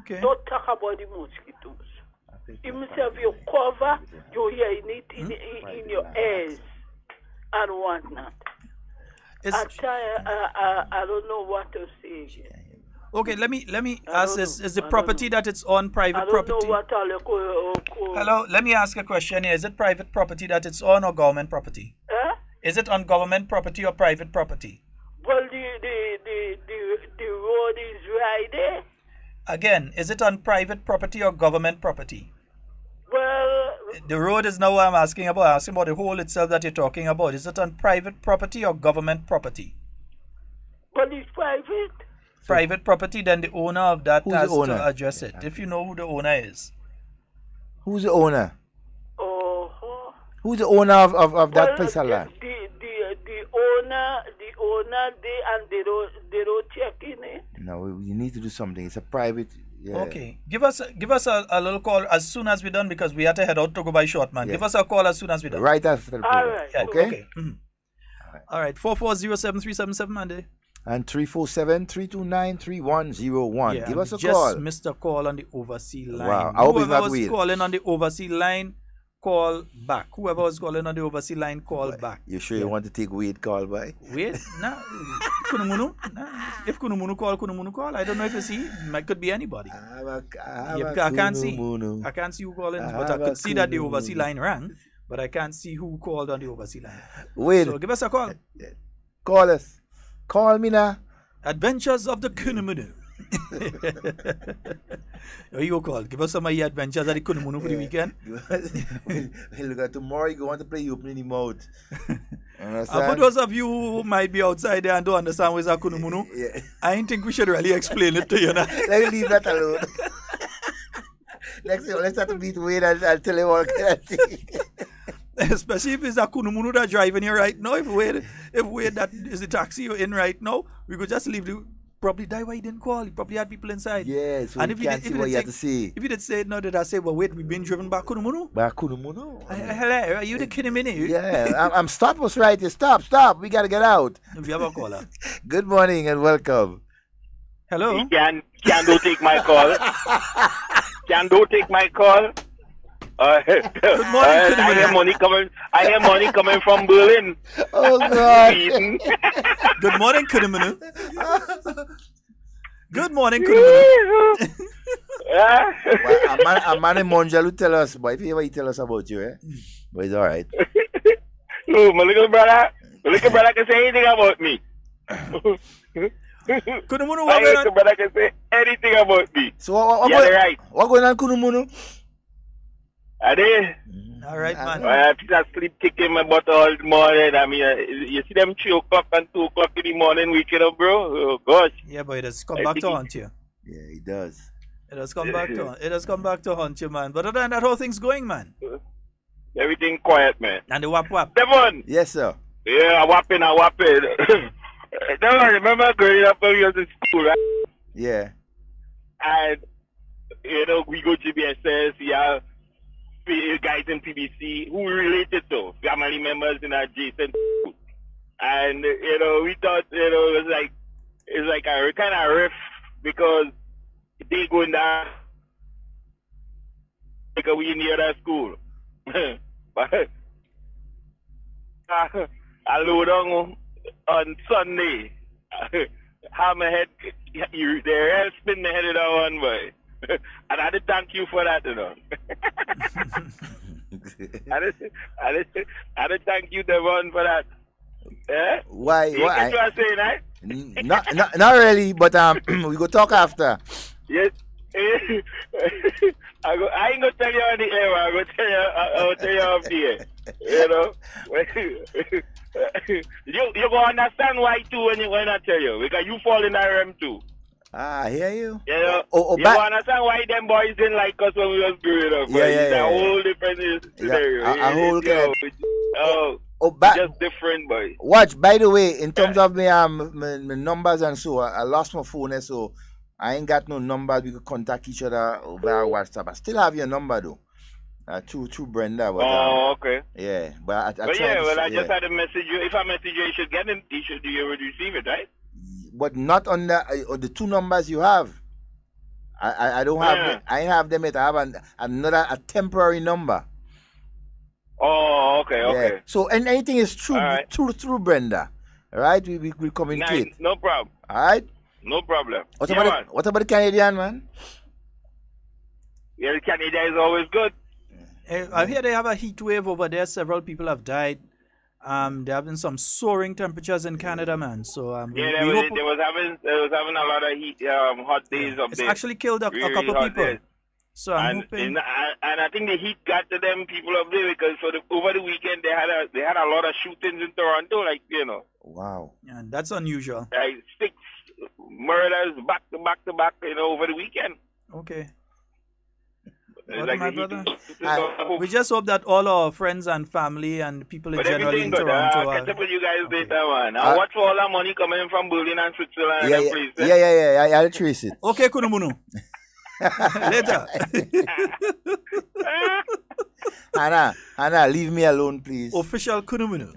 Okay. Don't talk about the mosquitoes. Himself, you cover, you hearing it in your ears and whatnot. I don't know what to say here. Okay, let me ask this. Is the property that it's on private property? I don't know what Hello, let me ask a question here. Is it private property that it's on or government property? Is it on government property or private property? Well, the road is right there. Again, is it on private property or government property? Well, the road is now what I'm asking about. I'm asking about the hole itself that you're talking about. Is it on private property or government property? But it's private. Private property, then the owner of that Who's has the owner? to address it. If you know who the owner is. Who's the owner? Oh. Who's the owner of that piece of land? The owner, they don't check in it. No, you need to do something. It's a private. Yeah. Okay. Give us a little call as soon as we're done because we have to head out to go by short, man. Yeah. Give us a call as soon as we're done. Right after the program. All right. Yeah, Okay? All right. 4407377, Monday. And 347-329-3101. Yeah, Give us a just call. missed a call on the overseas line. Wow. I hope it's Whoever not was weird. calling on the overseas line, call back. Whoever was calling on the overseas line, call back. You sure you want to take weird call, boy? Wait, nah. Kunumunu? Nah. If Kunumunu call. I don't know if it's he. It could be anybody. I can't see. I can't see who calling, but I could see that the overseas line rang, but I can't see who called on the overseas line. Wait. So give us a call. Call us. Call me now. Adventures of the Kunumunu. You go call. Give us some of your adventures at the Kunumunu for the weekend. Look at tomorrow you go want to play, you open in the mouth. For those of you who might be outside there and don't understand what's a Kunumunu, I don't think we should really explain it to you now. Let me leave that alone. Next thing, let's have to beat Wade and I'll tell him all kind of things. Especially if it's a Kunumunu that driving here right now. If Wade that is the taxi you're in right now, we could just leave the probably die why he didn't call. He probably had people inside. Yeah, so and you can't see what you have to see. If you did say it now, did I say, well, wait, we've been driven by Kunumunu? By Kunumunu? Hello, are you the kidding me? Yeah, I'm stop us right here. Stop. We got to get out. We have a caller. Good morning and welcome. Hello? Can do take my call? Can do take my call? Good morning. I hear money coming from Berlin. Oh God. Good morning, Kunumunu. Good morning, Kunumunu. A man in Monjal will tell us, but if he ever tell us about you, but it's all right. No, my little brother can say anything about me. Kunumunu, my little brother can say anything about me. So what going on, Kunumunu? Are they? All right, man. I have to sleep kicking my butt all morning. I mean, you see them 3 o'clock and 2 o'clock in the morning waking up, bro? Oh, gosh. Yeah, but it has come back to haunt you. Yeah, it does. It has come back to haunt you, man. But other than that, how things going, man? Everything quiet, man. And the wap. Devon! Yes, sir. Yeah, I whopping. Devon, remember growing up when we was in school, right? Yeah. And, we go to BSS, yeah. Guys in PBC who related to family members in adjacent school. And we thought it's like a kind of riff because they going down like we near that school. But I load on Sunday. Have my head they spin my head in that one boy. And I did thank you for that, I did thank you, Devon, for that. Yeah? Why? You get what I'm saying, right? Not really, but we go talk after. Yes. I ain't gonna tell you on the air. I'm gonna tell you off the air. You gonna understand why too when I tell you, because you fall in that realm too. I hear you. You understand why them boys didn't like us when we was growing up. Yeah. It's a whole different scenario. A whole just different, boy. Watch, by the way, in terms of my numbers and so, I lost my phone, so I ain't got no numbers. We could contact each other via WhatsApp. I still have your number though. Through Brenda. But, okay. Yeah, but I just had a message you. If I message you, you should get it. You would receive it, right? But not on the 2 numbers you have. I don't have them. I have them yet. I have a temporary number. Oh, okay. Yeah. So anything is through Brenda. All right? We communicate. Nice. No problem. All right? No problem. What about the Canadian, man? Yeah, the Canadian is always good. I hear they have a heat wave over there. Several people have died. They're having some soaring temperatures in Canada, man. So they was having a lot of heat, hot days up there. It's actually killed a couple people. So I'm hoping. And I think the heat got to them people up there because over the weekend they had a lot of shootings in Toronto, like Wow. Yeah, that's unusual. Like 6 murders back to back to back, over the weekend. Okay. Like my brother. We just hope that all our friends and family and people in general in Toronto I'll catch up with you guys later, man. I'll watch all that money coming in from Berlin and Switzerland and places. Yeah. I'll trace it. Okay, Kunumunu. Later. Hannah, leave me alone, please. Official Kunumunu.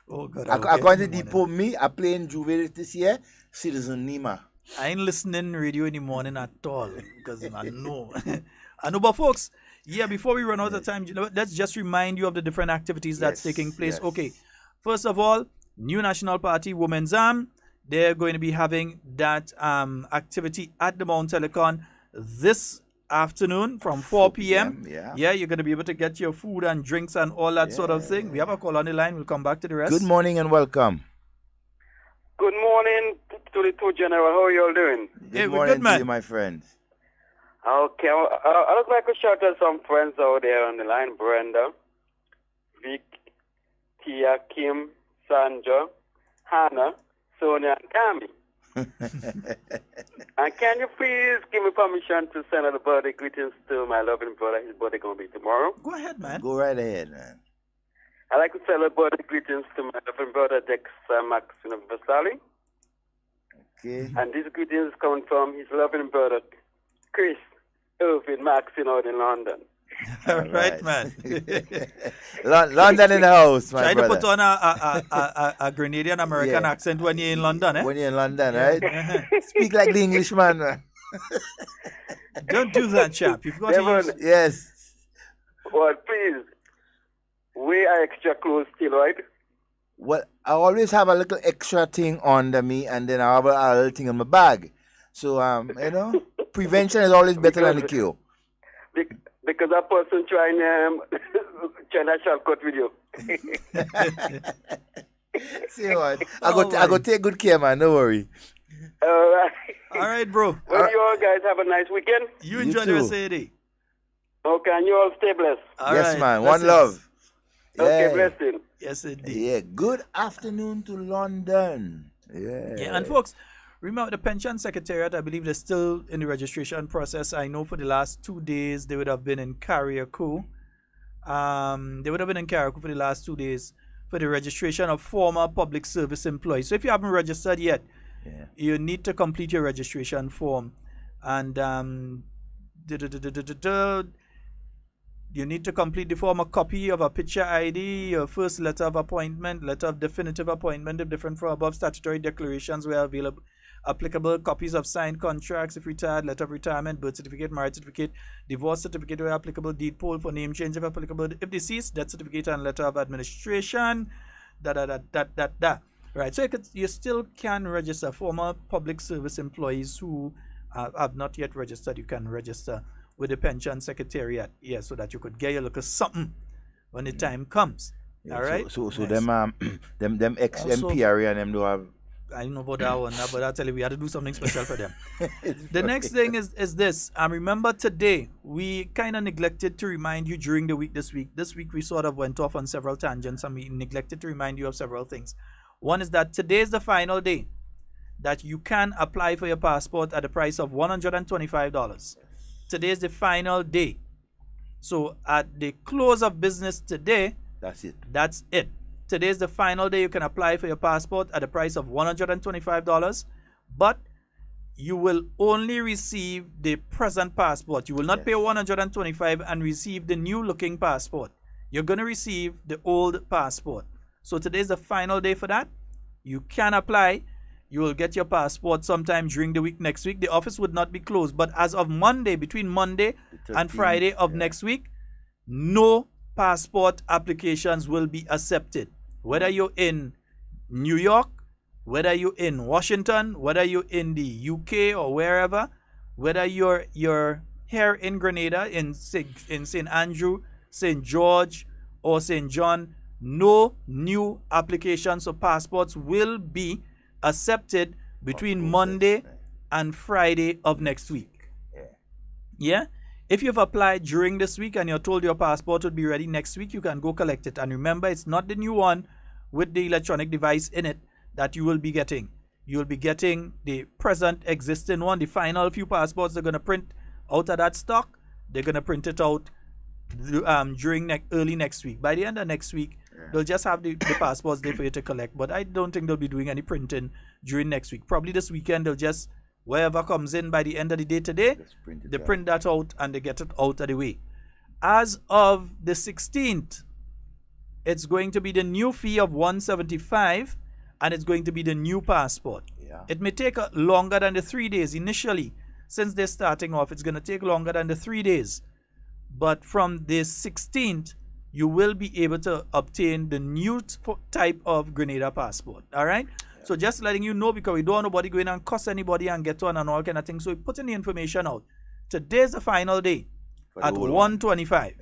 Oh, God. According to depot me, I play in Juve this year, Citizen Nima. I ain't listening radio in the morning at all because I know. I know, but folks, before we run out of time, let's just remind you of the different activities that's taking place. Yes. Okay, first of all, New National Party Women's Arm. They're going to be having that activity at the Mount Telecon this afternoon from 4 p.m. Yeah, you're going to be able to get your food and drinks and all that sort of thing. We have a call on the line. We'll come back to the rest. Good morning and welcome. Good morning to the two general. How are you all doing? Good morning to you, my friend. Okay, I would like to shout out some friends out there on the line. Brenda, Vic, Tia, Kim, Sandra, Hannah, Sonia, and Tammy. And can you please give me permission to send out a birthday greetings to my loving brother? His birthday going to be tomorrow. Go ahead, man. Go right ahead, man. I'd like to send out birthday greetings to my loving brother Dexter Maxine Vasali. Okay. And these greetings come from his loving brother Chris Irvin Maxine out in London. All right, man. London in the house, my Try brother. to put on a Grenadian American accent when you're in London, eh? When you're in London, right? Speak like the Englishman, man. Don't do that, chap. You've got to use... Yes. Well, please, we are extra close still, right? Well, I always have a little extra thing under me, and then I have a little thing in my bag. So, prevention is always better than the cure. Because that person trying China shortcut with you. See what? I go take good care, man. Don't worry. All right. All right, bro. Well, you all guys have a nice weekend. You enjoy the rest of the day. Okay, and you all stay blessed. All yes, right. man. One love. Okay, blessing. Yes, indeed. Yeah, good afternoon to London. Yeah, and folks, remember the pension secretariat, I believe they're still in the registration process. I know for the last 2 days they would have been in Carriacou. They would have been in Carriacou for the last 2 days for the registration of former public service employees. So if you haven't registered yet, you need to complete your registration form. And you need to complete the form, a copy of a picture ID, your first letter of appointment, letter of definitive appointment if different from above, statutory declarations where available, applicable, copies of signed contracts if retired, letter of retirement, birth certificate, marriage certificate, divorce certificate where applicable, deed poll for name change if applicable, if deceased, death certificate and letter of administration, Right, so you still can register former public service employees who have not yet registered. You can register with the pension secretariat, so that you could get your little something when the time comes. All right. So them ex-MPRA and them do have. I don't know about that one, but I'll tell you, we had to do something special for them. The next thing is this. Remember today, we kind of neglected to remind you during the week this week. This week we sort of went off on several tangents and we neglected to remind you of several things. One is that today is the final day that you can apply for your passport at the price of $125. Today is the final day. So at the close of business today, that's it. Today is the final day you can apply for your passport at the price of $125, but you will only receive the present passport. You will not pay $125 and receive the new looking passport. You're going to receive the old passport. So today is the final day for that. You can apply. You will get your passport sometime during the week next week. The office would not be closed, but as of Monday, between Monday and Friday of next week, no passport applications will be accepted. Whether you're in New York, whether you're in Washington, whether you're in the UK or wherever, whether you're here in Grenada, in St. Andrew, St. George, or St. John, no new applications of passports will be accepted between Monday and Friday of next week. Yeah. If you've applied during this week and you're told your passport would be ready next week, you can go collect it. And remember, it's not the new one with the electronic device in it that you will be getting. You'll be getting the present existing one. The final few passports they're going to print out of that stock, they're going to print it out during early next week. By the end of next week, they'll just have the passports there for you to collect. But I don't think they'll be doing any printing during next week. Probably this weekend, they'll just, wherever comes in by the end of the day today, they print that out and they get it out of the way. As of the 16th, it's going to be the new fee of $175 and it's going to be the new passport. It may take longer than the 3 days initially. Since they're starting off, it's going to take longer than the 3 days. But from the 16th, you will be able to obtain the new type of Grenada passport. All right? So just letting you know, because we don't want nobody going and cuss anybody and get one and all kind of things. So we're putting the information out. Today's the final day at 1:25.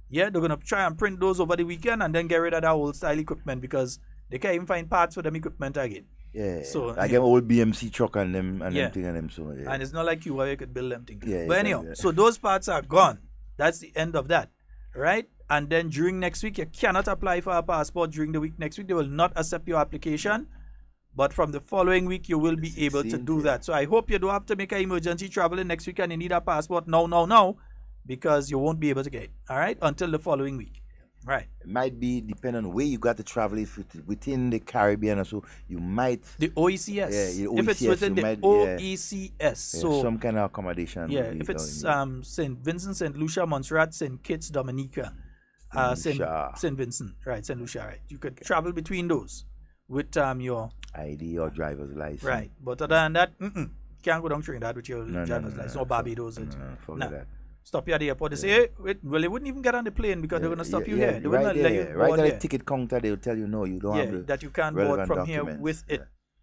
Yeah, they're going to try and print those over the weekend and then get rid of that old style equipment because they can't even find parts for them equipment again. Yeah, so like them old BMC truck and them and them thing and them. So and it's not like you where you could build them things. Yeah, but anyhow, so those parts are gone. That's the end of that, right? And then during next week, you cannot apply for a passport during the week. Next week, they will not accept your application. But from the following week, you will be able to do that. So I hope you don't have to make an emergency traveling next week and you need a passport now, because you won't be able to get it, all right, until the following week. Right. It might be depending on where you got to travel. If it's within the Caribbean or so, you might. The OECS. Yeah, the OECS, if it's within the OECS. So some kind of accommodation. Yeah, if it's St. Vincent, St. Lucia, Montserrat, St. Kitts, Dominica, St. Vincent, right, St. Lucia, right. You could travel between those with your ID or driver's license. Right. But other than that, can't go down Trinidad with your driver's license or Barbados. Forget that. Stop you at the airport. They say, hey, wait, well, they wouldn't even get on the plane because they're going to stop you here. They wouldn't let you right at the ticket counter, they'll tell you, no, you don't have the that you can't board from here with it.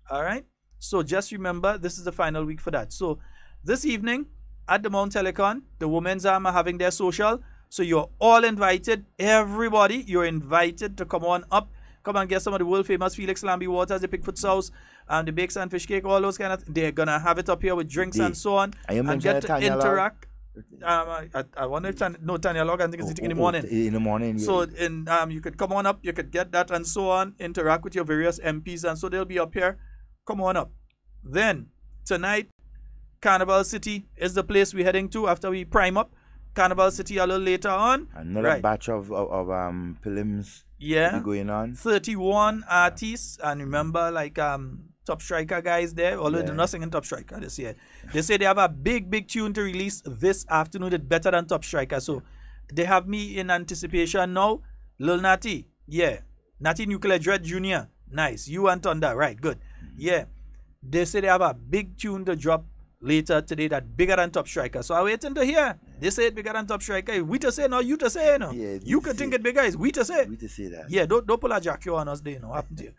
All right? So just remember, this is the final week for that. So this evening at the Mount Telecon, the Women's Arm are having their social. So you're all invited. Everybody, you're invited to come on up. Come and get some of the world famous Felix Lambie waters, the Pigfoot sauce, and the bakes and fish cake, all those kind of things. They're going to have it up here with drinks and so on. And get to interact. I wonder if Tanya Log, I think it's in the morning. In the morning. Yeah. So you could come on up, you could get that and so on, interact with your various MPs, and so they'll be up here. Come on up. Then tonight, Carnival City is the place we're heading to after we prime up. Carnival City a little later on. Another batch of prelims. Yeah. Going on. 31 artists, and remember, like Top Striker guys there, although they're not singing Top Striker this year. They say they have a big tune to release this afternoon. It's better than Top Striker. So they have me in anticipation now. Lil Natty, yeah. Natty Nuclear Dread Jr., nice. You and Thunder, right, good. Yeah. They say they have a big tune to drop later today that bigger than Top Striker. So I'm waiting to hear. They say it bigger than Top Striker. We to say, no, you to say, no. Yeah, you could think it bigger. Is we to say. We to say that. Yeah, don't pull a jack on us there, no. Happen to you.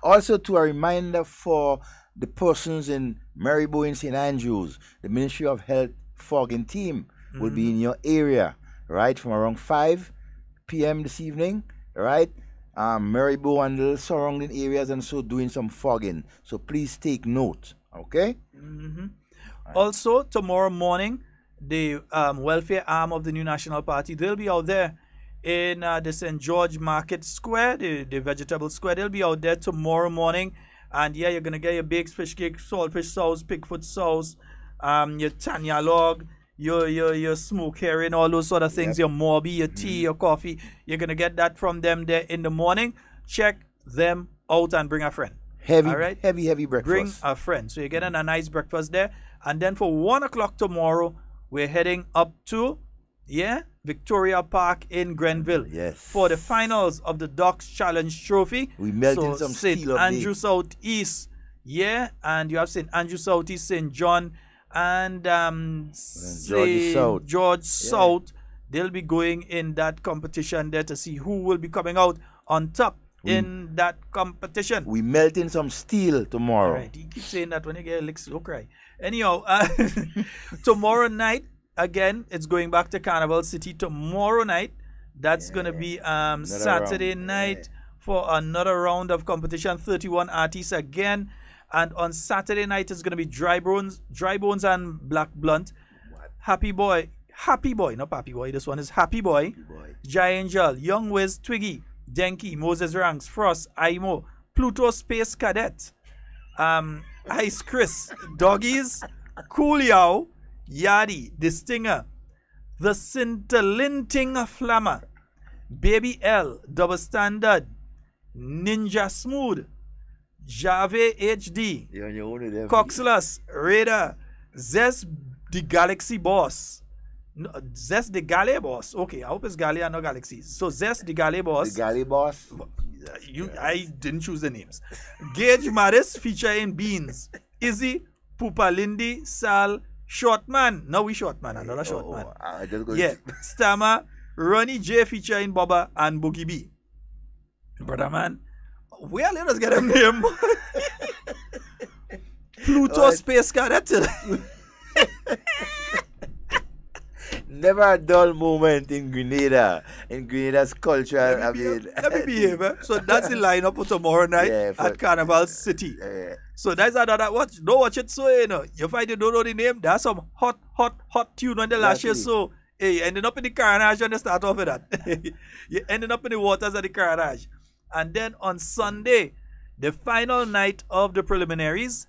Also to a reminder for the persons in Maribo and St. Andrews, the Ministry of Health fogging team will be in your area, right, from around 5 p.m. this evening, right? Maribo and the surrounding areas and so doing some fogging. So please take note, okay? Right. Also, tomorrow morning, the welfare arm of the New National Party, they'll be out there in the St. George Market Square, the vegetable square. They'll be out there tomorrow morning. And yeah, you're going to get your baked fish cake, saltfish sauce, pigfoot sauce, your Tanya log, your smoke herring, all those sort of things, your morby, your tea, your coffee. You're going to get that from them there in the morning. Check them out and bring a friend. Heavy, all right? heavy breakfast. Bring a friend. So you're getting a nice breakfast there. And then for 1 o'clock tomorrow, we're heading up to, Victoria Park in Grenville. Yes. For the finals of the Docks Challenge Trophy. We melting some St. steel up Andrew Southeast. Yeah. And you have St. Andrew Southeast, St. John, and George South. They'll be going in that competition there to see who will be coming out on top in that competition. We melting some steel tomorrow. All right, you keep saying that when you get licks, you'll cry. Anyhow, tomorrow night, again, it's going back to Carnival City tomorrow night. That's going to be Saturday night for another round of competition, 31 artists again. And on Saturday night, it's going to be Dry Bones and Black Blunt Happy Boy, not Pappy Boy. This one is Happy Boy. Jai Angel, Young Wiz, Twiggy, Denki, Moses Ranks, Frost, Aimo, Pluto Space Cadet, Ice Chris, Doggies, Cooliow, Yadi, The Stinger, The Scintillanting Flammer, Baby L, Double Standard, Ninja Smooth, Jave HD, Coxless, Raider, Zest the Galaxy Boss. No, Zest the Galley Boss. Okay, I hope it's Galley and not Galaxy. So Zest the Galley Boss. The Galley Boss. I didn't choose the names. Gage Maris featuring Beans. Izzy, Pupa Lindy, Sal, Shortman. No, we Shortman, another Shortman. Yeah, Stammer, Ronnie J featuring Baba and Boogie B. Brother man, where let us get a name? Pluto Space Cadet. Never a dull moment in Grenada. In Grenada's culture, let me behave. So that's the lineup for tomorrow night at Carnival City. So that's another watch. Don't watch it so, you know. If I don't know the name, there's some hot tune on the last year. So, hey, you ending up in the carnage and start off with that. You're ending up in the waters of the carnage. And then on Sunday, the final night of the preliminaries,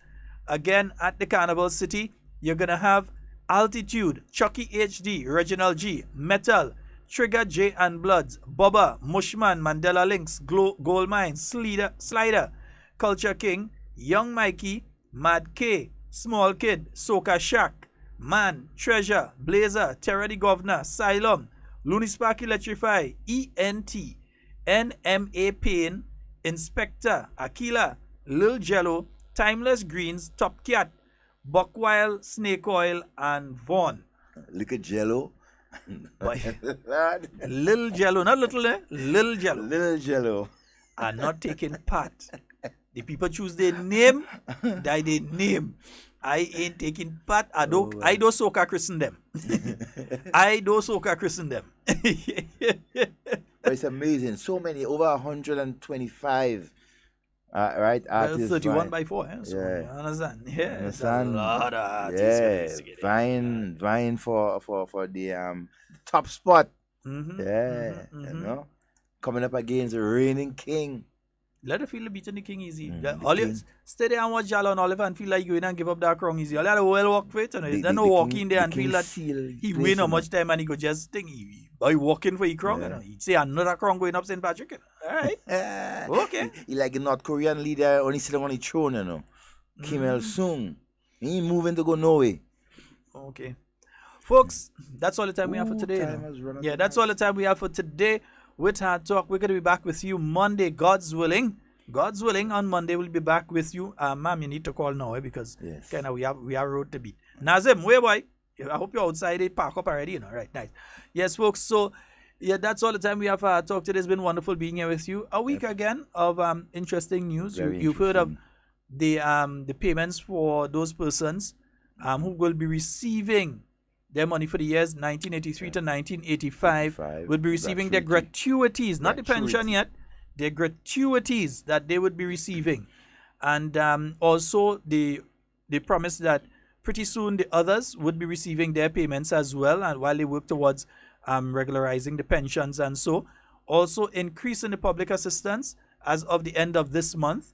again at the Carnival City, you're going to have Altitude, Chucky HD, Reginald G, Metal, Trigger J and Bloods, Bubba, Mushman, Mandela Links, Gold Mine, Slider, Culture King, Young Mikey, Mad K, Small Kid, Soca Shack, Man, Treasure, Blazer, Terror the Governor, Asylum, Looney Spark Electrify, ENT, NMA Pain, Inspector, Aquila, Lil Jello, Timeless Greens, Top Cat, Buckwild, Snake Oil, and Vaughn. Look at Jello. Little Jello, not little, Little Jello. Little Jello. Are not taking part. The people choose their name, that they name. I ain't taking part. I don't soca christen them. I don't soca christen them. But it's amazing. So many, over 125. Right, artists. 31 by 4. So you understand? Yeah, understand. A lot of artists. Vying for the top spot. You know, coming up against the reigning king. Let it feel the beating the king easy. All you stay there and watch Jalo and Oliver and feel like you win and give up that crown easy. All you have to well walk for it. There's no walk in there and feel that he win how much time and he go just think by walking for his crown. You know, he'd say another crown going up St. Patrick. You know? All right. Okay. He like a North Korean leader only sitting on the throne, you know. Kim Il-sung. He ain't moving to go nowhere. Okay. Folks, that's all the time we have for today. Yeah, that's all the time we have for today. With Hard Talk, we're going to be back with you Monday, God's willing. God's willing, on Monday we'll be back with you. Ma'am, you need to call now because kind of we have road to beat. Nazim, where boy? I hope you're outside. They park up already, you know. Right, nice. Yes, folks. So, yeah, that's all the time we have for Hard Talk today. It's been wonderful being here with you. A week again of interesting news. You've heard of the payments for those persons who will be receiving their money for the years 1983 to 1985 will be receiving their gratuities, not the pension yet, their gratuities that they would be receiving. And also they promised that pretty soon the others would be receiving their payments as well, and while they work towards regularizing the pensions and so. Also increasing the public assistance as of the end of this month.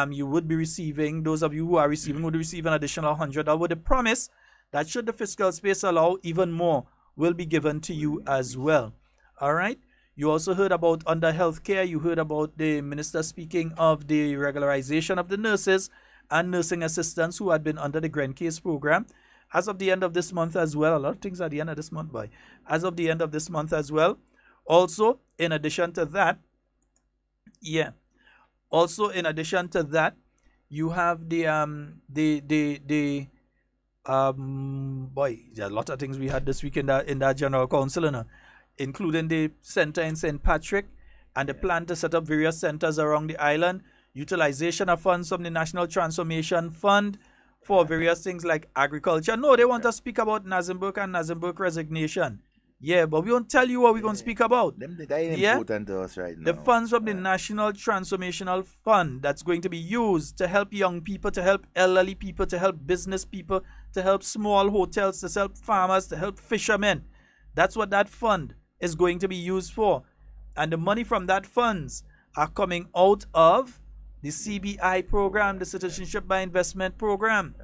You would be receiving, those of you who are receiving would receive an additional $100 with a promise that should the fiscal space allow, even more will be given to you as well. All right. You also heard about under healthcare. You heard about the minister speaking of the regularization of the nurses and nursing assistants who had been under the Grand Case program. As of the end of this month as well, a lot of things at the end of this month, boy. As of the end of this month as well. Also, in addition to that, you have boy, there are a lot of things we had this week in that General Council, including the center in St. Patrick and the plan to set up various centers around the island, utilization of funds from the National Transformation Fund for various things like agriculture. No, they want to speak about Nazim Burke and Nazim Burke resignation. Yeah, but we won't tell you what we're going to speak about. That ain't important to us right now. The funds from the National Transformational Fund that's going to be used to help young people, to help elderly people, to help business people, to help small hotels, to help farmers, to help fishermen. That's what that fund is going to be used for. And the money from that funds are coming out of the CBI program, the Citizenship by Investment program.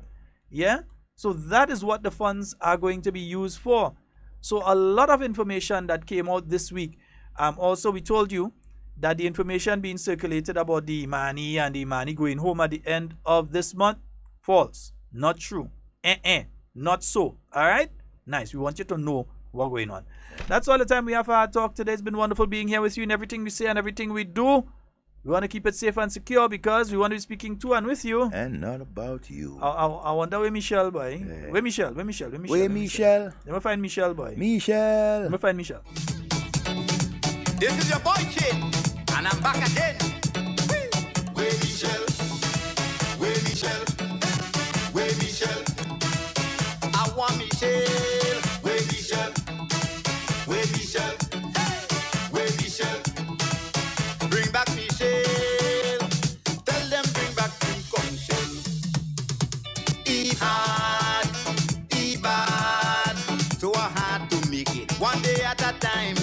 Yeah? So that is what the funds are going to be used for. So a lot of information that came out this week. Also, we told you that the information being circulated about the Imani and the Imani going home at the end of this month, false. Not true. Not so. All right? Nice. We want you to know what's going on. That's all the time we have for Hard Talk today. It's been wonderful being here with you in everything we say and everything we do. We want to keep it safe and secure because we want to be speaking to and with you. And not about you. I wonder where Michelle, boy. Yeah. Where Michelle? Where Michelle? Let me find Michelle, boy. Let me find Michelle. This is your boy, Kid, and I'm back again. Where Michelle? Where Michelle? Where Michelle? I want Michelle. Where Michelle? Where Michelle? Where Michelle? Bring back Michelle. Tell them bring back Kim Conchel. He bad, so I had to make it one day at a time.